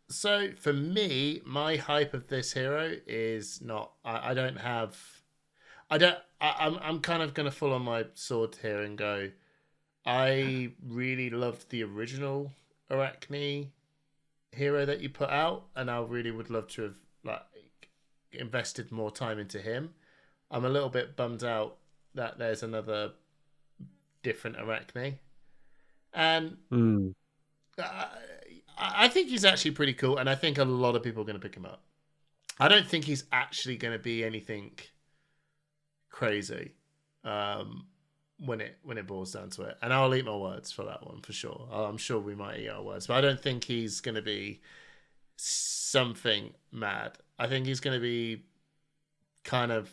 So for me, my hype of this hero is not. I'm kind of gonna fall on my sword here and go. I really loved the original Arachne hero that you put out, and I really would love to have like invested more time into him. I'm a little bit bummed out that there's another different Arachne, and I think he's actually pretty cool, and I think a lot of people are going to pick him up. I don't think he's actually going to be anything crazy when it boils down to it, and I'll eat my words for that one for sure. I'm sure we might eat our words, but I don't think he's going to be something mad. I think he's going to be kind of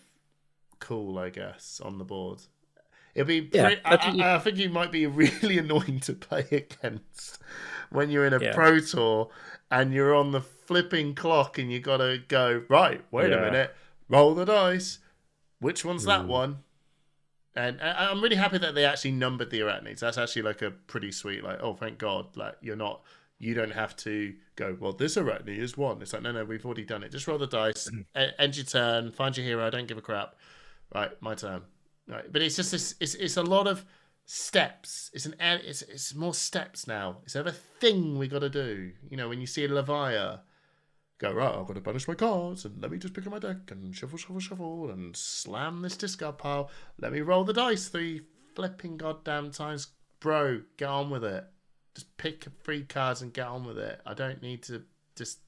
cool, I guess, on the board. It'll be Yeah, pretty, I think I think you might be really annoying to play against when you're in a Yeah. pro tour and you're on the flipping clock and you gotta go, right, wait a Yeah. minute, roll the dice. Which one's that Mm. one? And I'm really happy that they actually numbered the arachnids. That's actually like a pretty sweet, like, oh, thank God, like you don't have to go, well, this arachnid is one. It's like, no, we've already done it. Just roll the dice, end your turn, find your hero, don't give a crap. Right, my turn. Right, but it's just this. It's a lot of steps. It's more steps now. It's a thing we got to do. You know, when you see a Levia, go right. I've got to banish my cards and let me just pick up my deck and shuffle and slam this discard pile. Let me roll the dice 3 flipping goddamn times, bro. Get on with it. Just pick 3 cards and get on with it. I don't need to just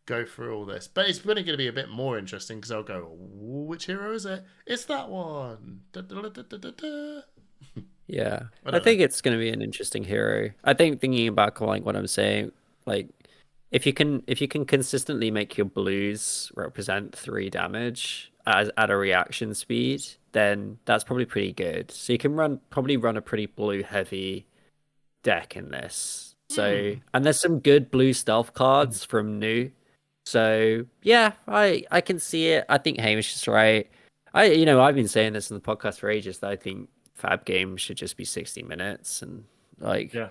go through all this, but it's really going to be a bit more interesting because I'll go, which hero is it? It's that one. Yeah, I I don't think it's going to be an interesting hero. I think thinking about like what I'm saying, like if you can consistently make your blues represent 3 damage as at a reaction speed, then that's probably pretty good. So you can probably run a pretty blue heavy deck in this. So and there's some good blue stealth cards from new. So yeah, I can see it. I think Hamish is right. I've been saying this in the podcast for ages that I think Fab games should just be 60 minutes and like Yeah.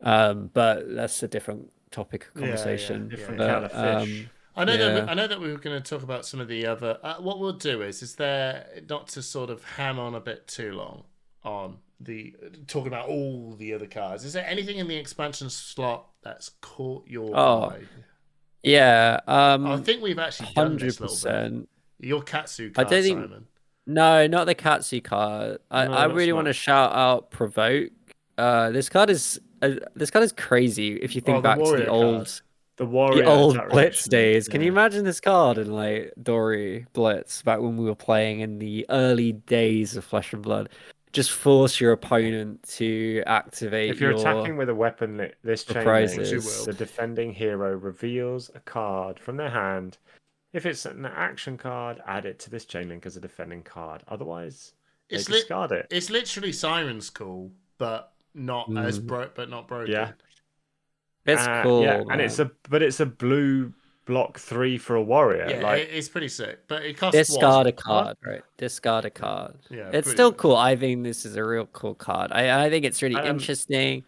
but that's a different topic of conversation. Different But, kind of fish. I know Yeah. that I know that we were going to talk about some of the other. What we'll do is there not to sort of ham on a bit too long on the talking about all the other cards. Is there anything in the expansion slot that's caught your eye? Yeah, I think we've actually done this a little bit. 100%. Your Katsu I card, don't think Simon. No, not the Katsu card. I not really want to shout out Provoke. This card is crazy if you think the back to warrior the old card. The warrior the old attack Blitz reaction. days. Can you Yeah. imagine this card in like Dory Blitz back when we were playing in the early days of Flesh and Blood? Just force your opponent to activate If you're your attacking with a weapon this chain prizes. link, Which you will. the defending hero reveals a card from their hand. If it's an action card, add it to this chain link as a defending card. Otherwise, they It's discard it. It's literally Siren's Call, but not as broken. Yeah. It's cool. Yeah, and man. it's a blue block 3 for a warrior. Yeah, like it's pretty sick, but it costs Discard a what? card, right? Discard a card. Yeah, It's pretty still much. cool. I think this is a real cool card. I think it's really Um, interesting.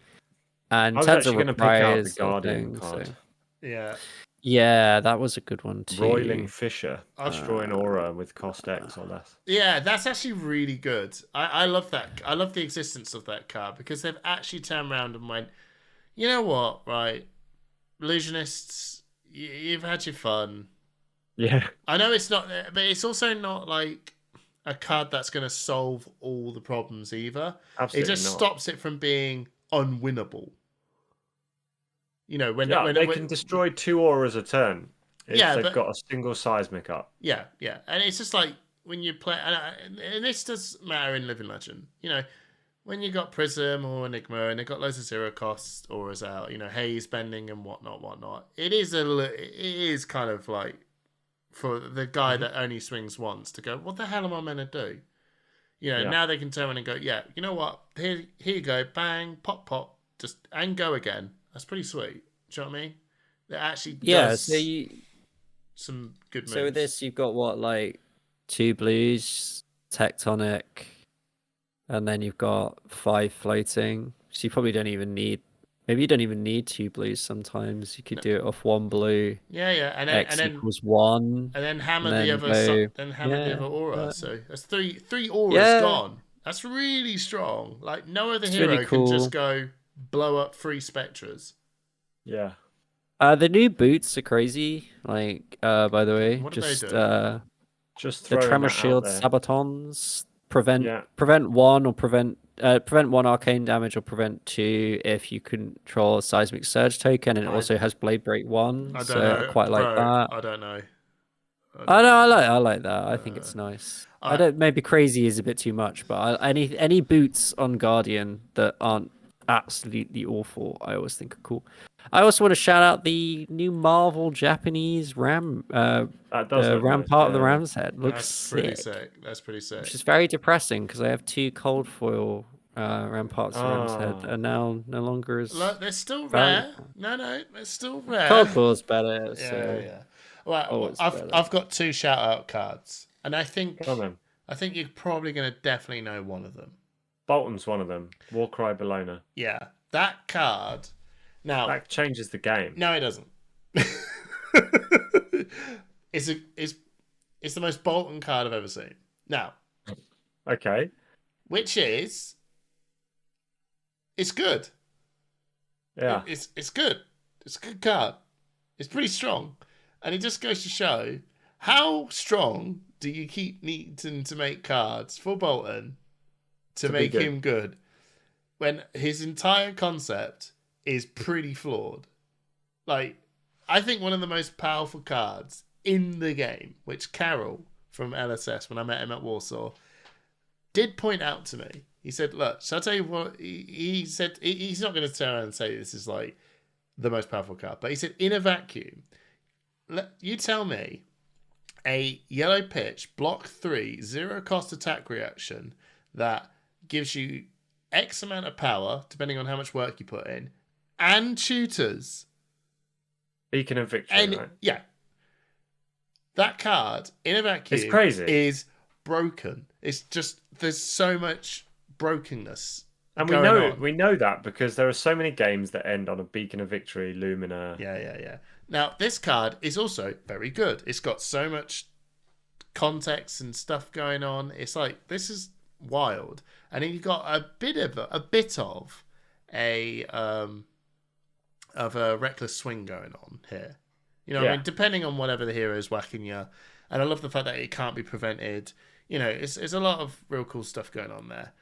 And I was tons of actually going to pick out the replies of Guardian things, card. so- Yeah, Yeah, that was a good one too. Roiling Fisher. I've- Destroy an aura with cost X or less. yeah, that's actually really good. I love that. I love the existence of that card because they've actually turned around and went, you know what, right? Illusionists, you've had your fun. Yeah. I know it's not, but it's also not like a card that's going to solve all the problems either. Absolutely It just not. stops it from being unwinnable. You know, when They can destroy 2 auras a turn if Yeah, they've but- got a single seismic up. Yeah, and it's just like when you play, and this does matter in Living Legend. You know, when you got Prism or Enigma and they got loads of 0 cost auras out, you know, haze bending and whatnot. It is kind of like for the guy that only swings once to go, what the hell am I meant to do? You know, Yeah. now they can turn around and go, yeah, you know what? Here you go, bang, pop, just and go again. That's pretty sweet. Do you know what I mean? It actually does some good moves. So with this, you've got what, like 2 blues, tectonic, and then you've got 5 floating. So you probably don't even need. Maybe you don't even need 2 blues. Sometimes you could do it off 1 blue. Yeah, and X then equals 1. and then hammer and the then other go- then hammer the yeah, other aura. yeah. So that's three auras Yeah. gone. That's really strong. Like no other It's hero really can just cool. go blow up 3 spectras. Yeah. The new boots are crazy. Like, by the way, What do they just do? Just the throwing tremor that out shield there. sabatons prevent Yeah. prevent 1 or prevent 1 arcane damage or prevent 2 if you control a seismic surge token, and it also has blade break 1. I don't So know. I quite like bro, that. I don't know. I know, I like that. I think it's nice. I don't. Maybe crazy is a bit too much, but any boots on Guardian that aren't absolutely awful, I always think are cool. I also want to shout out the new Marvel Japanese Ram That does look nice. Rampart of the Yeah. Ram's Head. Looks That's pretty sick. sick. That's pretty sick. Which is very depressing because I have 2 cold foil Ramparts of the Ram's Head Oh. are now no longer as Look, they're still rare. valuable. No, they're still rare. Cold foil's better. Yeah, So. yeah. Well, Always I've better. I've got 2 shout out cards, and I think Go on then. you're probably gonna definitely know one of them. Bolton's one of them. Warcry Bologna. Yeah, that card. Now, That changes the game. no, it doesn't. It's the most Bolton card I've ever seen. Now, Okay. which is it's good. Yeah. It's good. It's a good card. It's pretty strong, and it just goes to show how strong do you keep needing to make cards for Bolton to To be make good. him good when his entire concept is pretty flawed. Like, I think one of the most powerful cards in the game, which Carol from LSS, when I met him at Warsaw, did point out to me. He said, look, shall I tell you what? He said, he's not going to turn around and say this is like the most powerful card, but he said, in a vacuum, you tell me a yellow pitch, block 3, 0 cost attack reaction that gives you X amount of power, depending on how much work you put in, and tutors. Beacon of Victory, And right? yeah, that card in a vacuum It's crazy. is broken. It's just there's so much brokenness. And going on. we know that because there are so many games that end on a Beacon of Victory, Lumina. Yeah. Now this card is also very good. It's got so much context and stuff going on. It's like this is wild, and then you got a bit of a reckless swing going on here. You know, what I Yeah. mean, depending on whatever the hero is whacking you, and I love the fact that it can't be prevented. You know, it's a lot of real cool stuff going on there.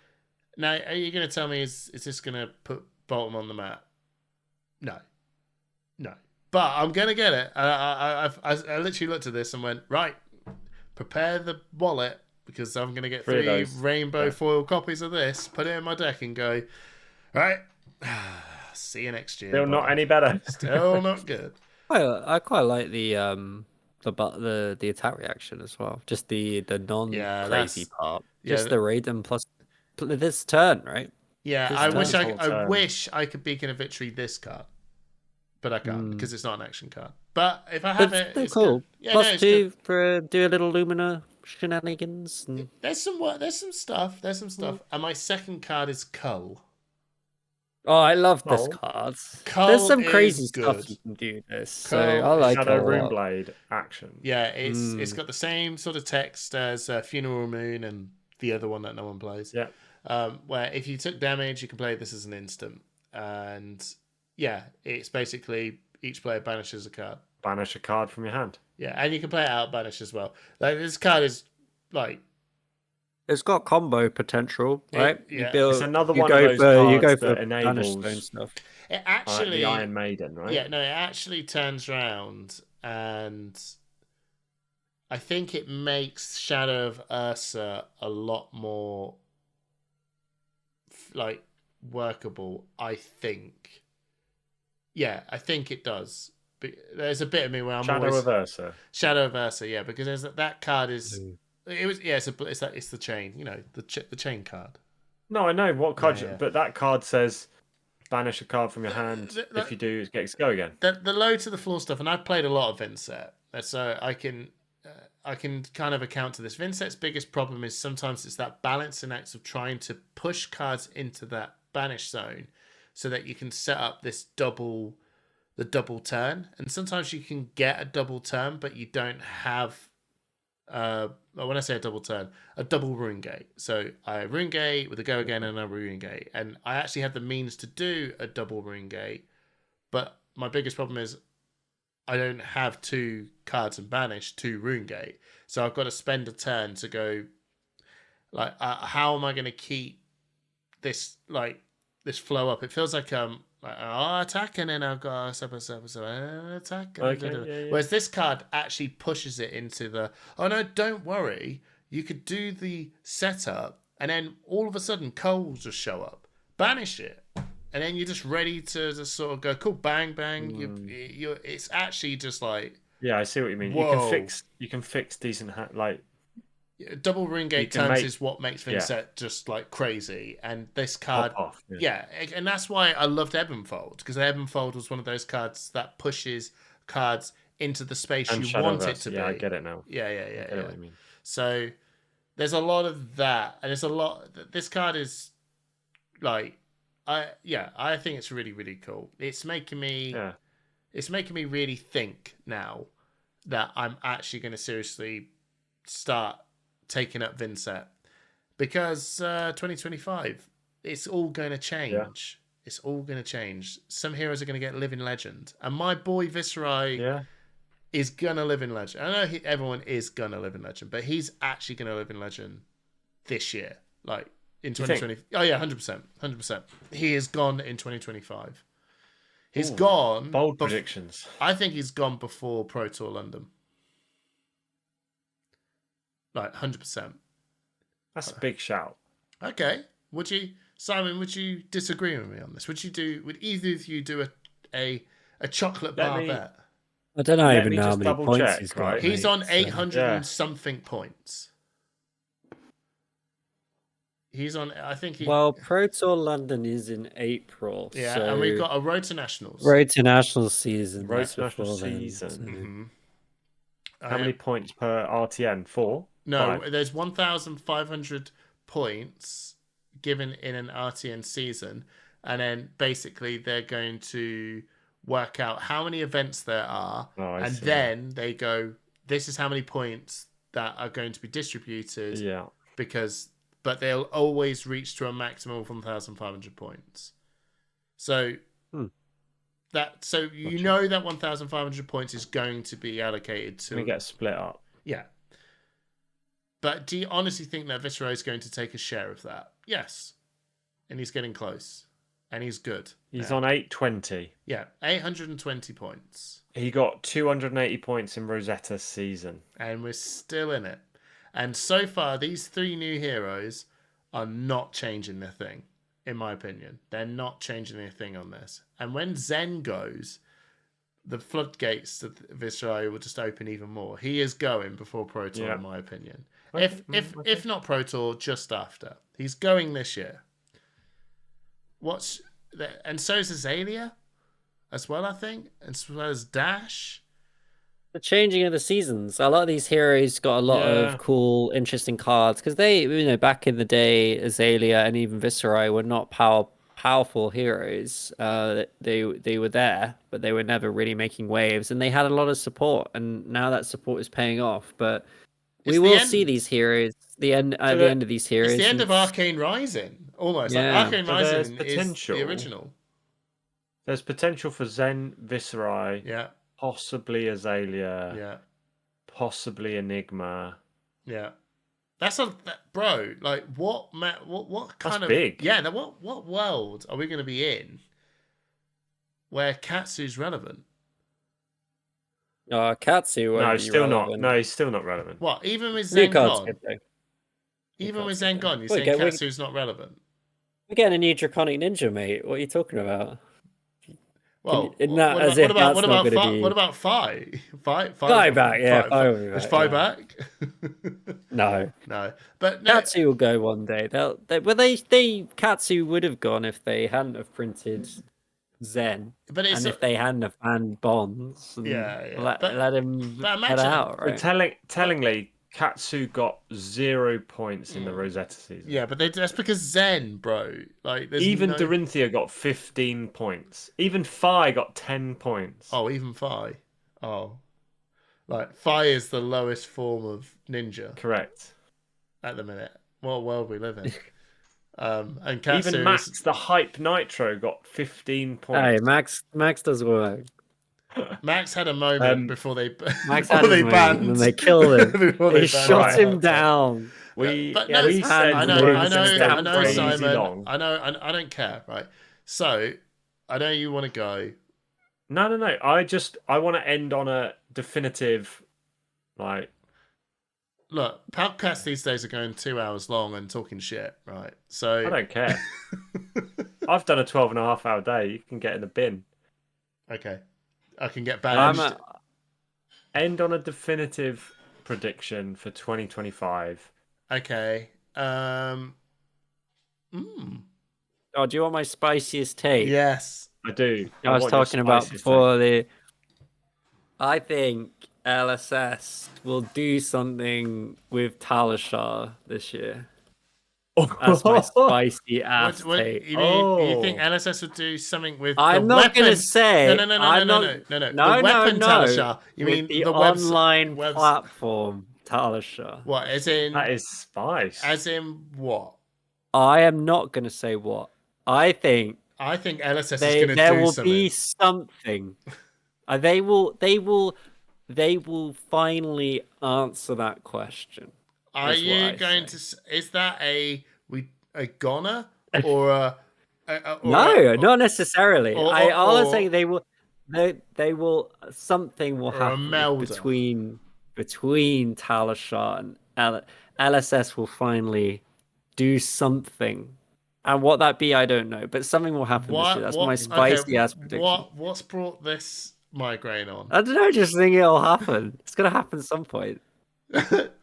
Now, are you going to tell me is this going to put Bolton on the map? No. But I'm going to get it. I literally looked at this and went, right, prepare the wallet because I'm going to get 3 of 3 those. rainbow Yeah. foil copies of this, put it in my deck and go, right, see you next year. Still not buddy." any better. Still not good. I quite like the attack reaction as well. Just the non Yeah, crazy that's- part. yeah, Just the raid plus this turn, right? Yeah, Just I turn wish the I whole turn. wish I could Beacon of Victory this card, but I can't Mm. because it's not an action card. But if I have But it, still it's cool. good. Yeah, Plus no, it's 2 good. for do a little Lumina shenanigans. And... There's some work. There's some stuff. And my second card is Cull. Oh, I love this Oh. card. Cull There's some is crazy good. stuff you can do this. So Cull I is like it Shadow a lot. Runeblade action. Yeah, it's got the same sort of text as Funeral Moon and the other one that no one plays. Yeah. Where if you took damage, you can play this as an instant, and yeah, it's basically each player banishes a card. Banish a card from your hand. Yeah, and you can play it out banish as well. Like this card is like It's got combo potential, right? yeah. You build, It's another you one go of those for, you cards go for that banish enables stone stuff. it actually the Iron Maiden, right? Yeah, no, it actually turns round and I think it makes Shadow of Ursa a lot more like workable, I think. Yeah, I think it does. But there's a bit of me where I'm Shadow always of Ursa. Shadow of Ursa, yeah, because there's that card is it was yeah, it's the chain, you know, the chain card. No, I know what card, Yeah. but that card says banish a card from your hand. If you do, it gets go again. The low to the floor stuff, and I've played a lot of Vinset, so I can kind of account to this. Vinset's biggest problem is sometimes it's that balancing act of trying to push cards into that banish zone, so that you can set up the double turn, and sometimes you can get a double turn, but you don't have. When I say a double turn, a double rune gate. So I rune gate with a go again and a rune gate, and I actually have the means to do a double rune gate, but my biggest problem is I don't have 2 cards and banish 2 rune gate, so I've got to spend a turn to go. Like, how am I going to keep this flow up? It feels like I'll attack and then I've got attack. Okay, yeah. Whereas this card actually pushes it into the, oh no, don't worry, you could do the setup and then all of a sudden Cole will just show up. Banish it. and then you're just ready to just sort of go cool, bang bang. Mm. You're it's actually just like Yeah, I see what you mean. whoa. You can fix decent like Double ring you gate can turns make is what makes yeah Vincent just like crazy, and this pop card, off. Yeah. yeah, and that's why I loved Ebonfold, because Ebonfold was one of those cards that pushes cards into the space And you want it Shadowverse. to be. Yeah, I get it now. Yeah, yeah, I yeah, get yeah. what you mean. So there's a lot of that, and there's a lot. This card is like, I think it's really really cool. It's making me really think now that I'm actually going to seriously start taking up Vincent, because 2025, it's all going to change. It's all going to change. Some heroes are going to get Living Legend, and my boy Viserai is gonna live in Legend. I know everyone is gonna live in Legend, but he's actually gonna live in Legend this year, like in 2020. Oh yeah, 100%, 100%. He is gone in 2025. He's gone. Bold predictions. I think he's gone before Pro Tour London. Like 100%. That's a big shout. Okay. Would you, Simon? Would you disagree with me on this? Would either of you do a chocolate bar bet? I don't know even me know how just many double points check, he's got. right? He's mate, on 800 Yeah. and something points. He's on, I think he... Well, Pro Tour London is in April. Yeah, so and we've got a Road to Nationals. Road to National season. Road that's to National before then, season. so- Mm-hmm. How many points per RTN? 4? No, 5? there's 1,500 points given in an RTN season, and then basically they're going to work out how many events there are, and see. then they go, this is how many points that are going to be distributed. Yeah. But they'll always reach to a maximum of 1,500 points. So you know that 1,500 points is going to be allocated to. We get split up. Yeah. But do you honestly think that Viserai is going to take a share of that? Yes. And he's getting close. And he's good. He's on 820. Yeah, 820 points. He got 280 points in Rosetta season. And we're still in it. And so far, these 3 new heroes are not changing their thing, in my opinion. They're not changing their thing on this. And when Zen goes, the floodgates to Viserai will just open even more. He is going before Pro Tour, in my opinion. Okay. If not Pro Tour, just after. He's going this year. And so is Azalea as well, I think, as well as Dash. The changing of the seasons. A lot of these heroes got a lot of cool, interesting cards because they, back in the day, Azalea and even Viserai were not powerful heroes. They were there, but they were never really making waves, and they had a lot of support. And now that support is paying off. But we will see these heroes. The end of these heroes. It's the end of Arcane Rising. Almost. Yeah. Like Arcane Rising is the original. There's potential for Zen, Viserai, possibly Azalea, possibly Enigma. Yeah. That's bro. Like what kind of big. Yeah. What world are we going to be in where Katsu's relevant? Katsu. No, still not. No, he's still not relevant. What? Even with Zen gone? Good, even with Zen gone, you're saying Katsu's not relevant? We're getting a new Draconic Ninja, mate. What are you talking about? Well, what about Fi? Fi back, yeah. Fi will be back, is Fi back? No. But no. Katsu will go one day. Katsu would have gone if they hadn't have printed Zen, if they hadn't have banned Bonds. Let him head out, right? Tellingly, Katsu got 0 points in the Rosetta season. Yeah, but that's because Zen, bro. Like, even Dorinthia got 15 points. Even Fi got 10 points. Oh, even Fi. Oh, like Fi is the lowest form of ninja. Correct. At the minute, what world we live in? And Katsu even Max, the hype Nitro, got 15 points. Hey, Max does work. Max had a moment before they Max before they banned and they killed him. They shot him down. I know, Simon. I know. I don't care, right? So I know you want to go. No. I want to end on a definitive, like. Look, podcasts these days are going 2 hours long and talking shit, right? So I don't care. I've done a 12.5 hour day. You can get in the bin. Okay, I can get I'm badged. End on a definitive prediction for 2025. Okay. Oh, do you want my spiciest take? Yes. I do. I was want your talking about spiciest before I think LSS will do something with Talishar this year. take. That's my spicy ass What take. you mean? You think Oh. LSS would do something with the I'm not weapon? gonna say. No. No, The weapon Talishar. You with mean the the online webs- platform Talishar? What? As in? That is spice. As in what? I am not gonna say what. I think I think LSS is going to there do will something. be something. They will finally answer that question. Are is what you I going say. to? Is that a goner or a? No, not necessarily. or- All I'm or- saying they will. They will. Something will Or a happen melder. between Talishar and LSS will finally do something. And what that be, I don't know. But something will happen this year. That's my spicy ass prediction. What's brought this migraine on? I don't know. Just think it'll happen. It's gonna happen at some point.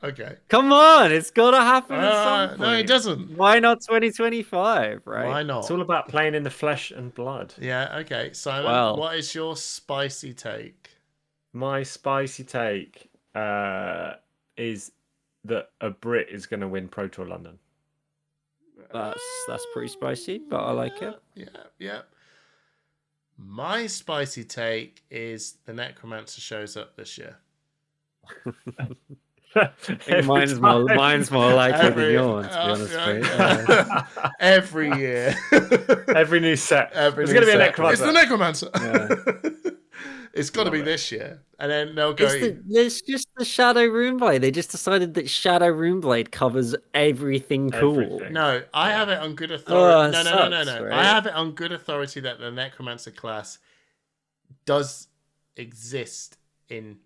Okay. Come on, it's gotta happen at some point. No, it doesn't. Why not 2025? Right? Why not? It's all about playing in the flesh and blood. Yeah. Okay. Simon, Well. what is your spicy take? My spicy take is that a Brit is going to win Pro Tour London. That's pretty spicy, but I like it. Yeah. My spicy take is the Necromancer shows up this year. I think mine's more likely than yours, to be honest. Mate. Every year. Every new set. Every It's new going to be a set. Necromancer. It's the Necromancer. Yeah. It's got to be this year. And then they'll go... It's just the Shadow Runeblade. They just decided that Shadow Runeblade covers everything cool. Everything. No, I have it on good authority. Oh, No. sucks, right? I have it on good authority that the Necromancer class does exist in...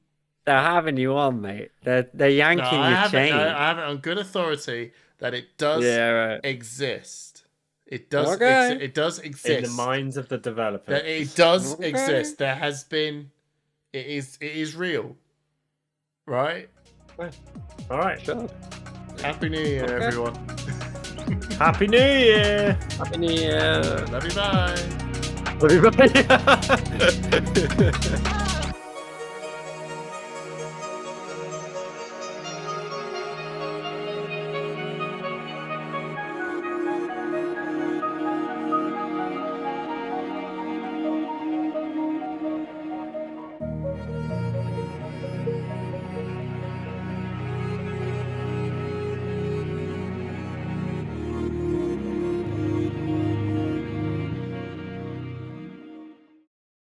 They're having you on, mate. They're yanking your chain. I have it on good authority that it does exist. It does. Okay. It does exist In the minds of the developer. That it does Okay. exist. There has been. It is real. Right. All right. Sure. Happy New Year, everyone. Happy New Year. Happy New Year. Love you. Bye. Love you, bye.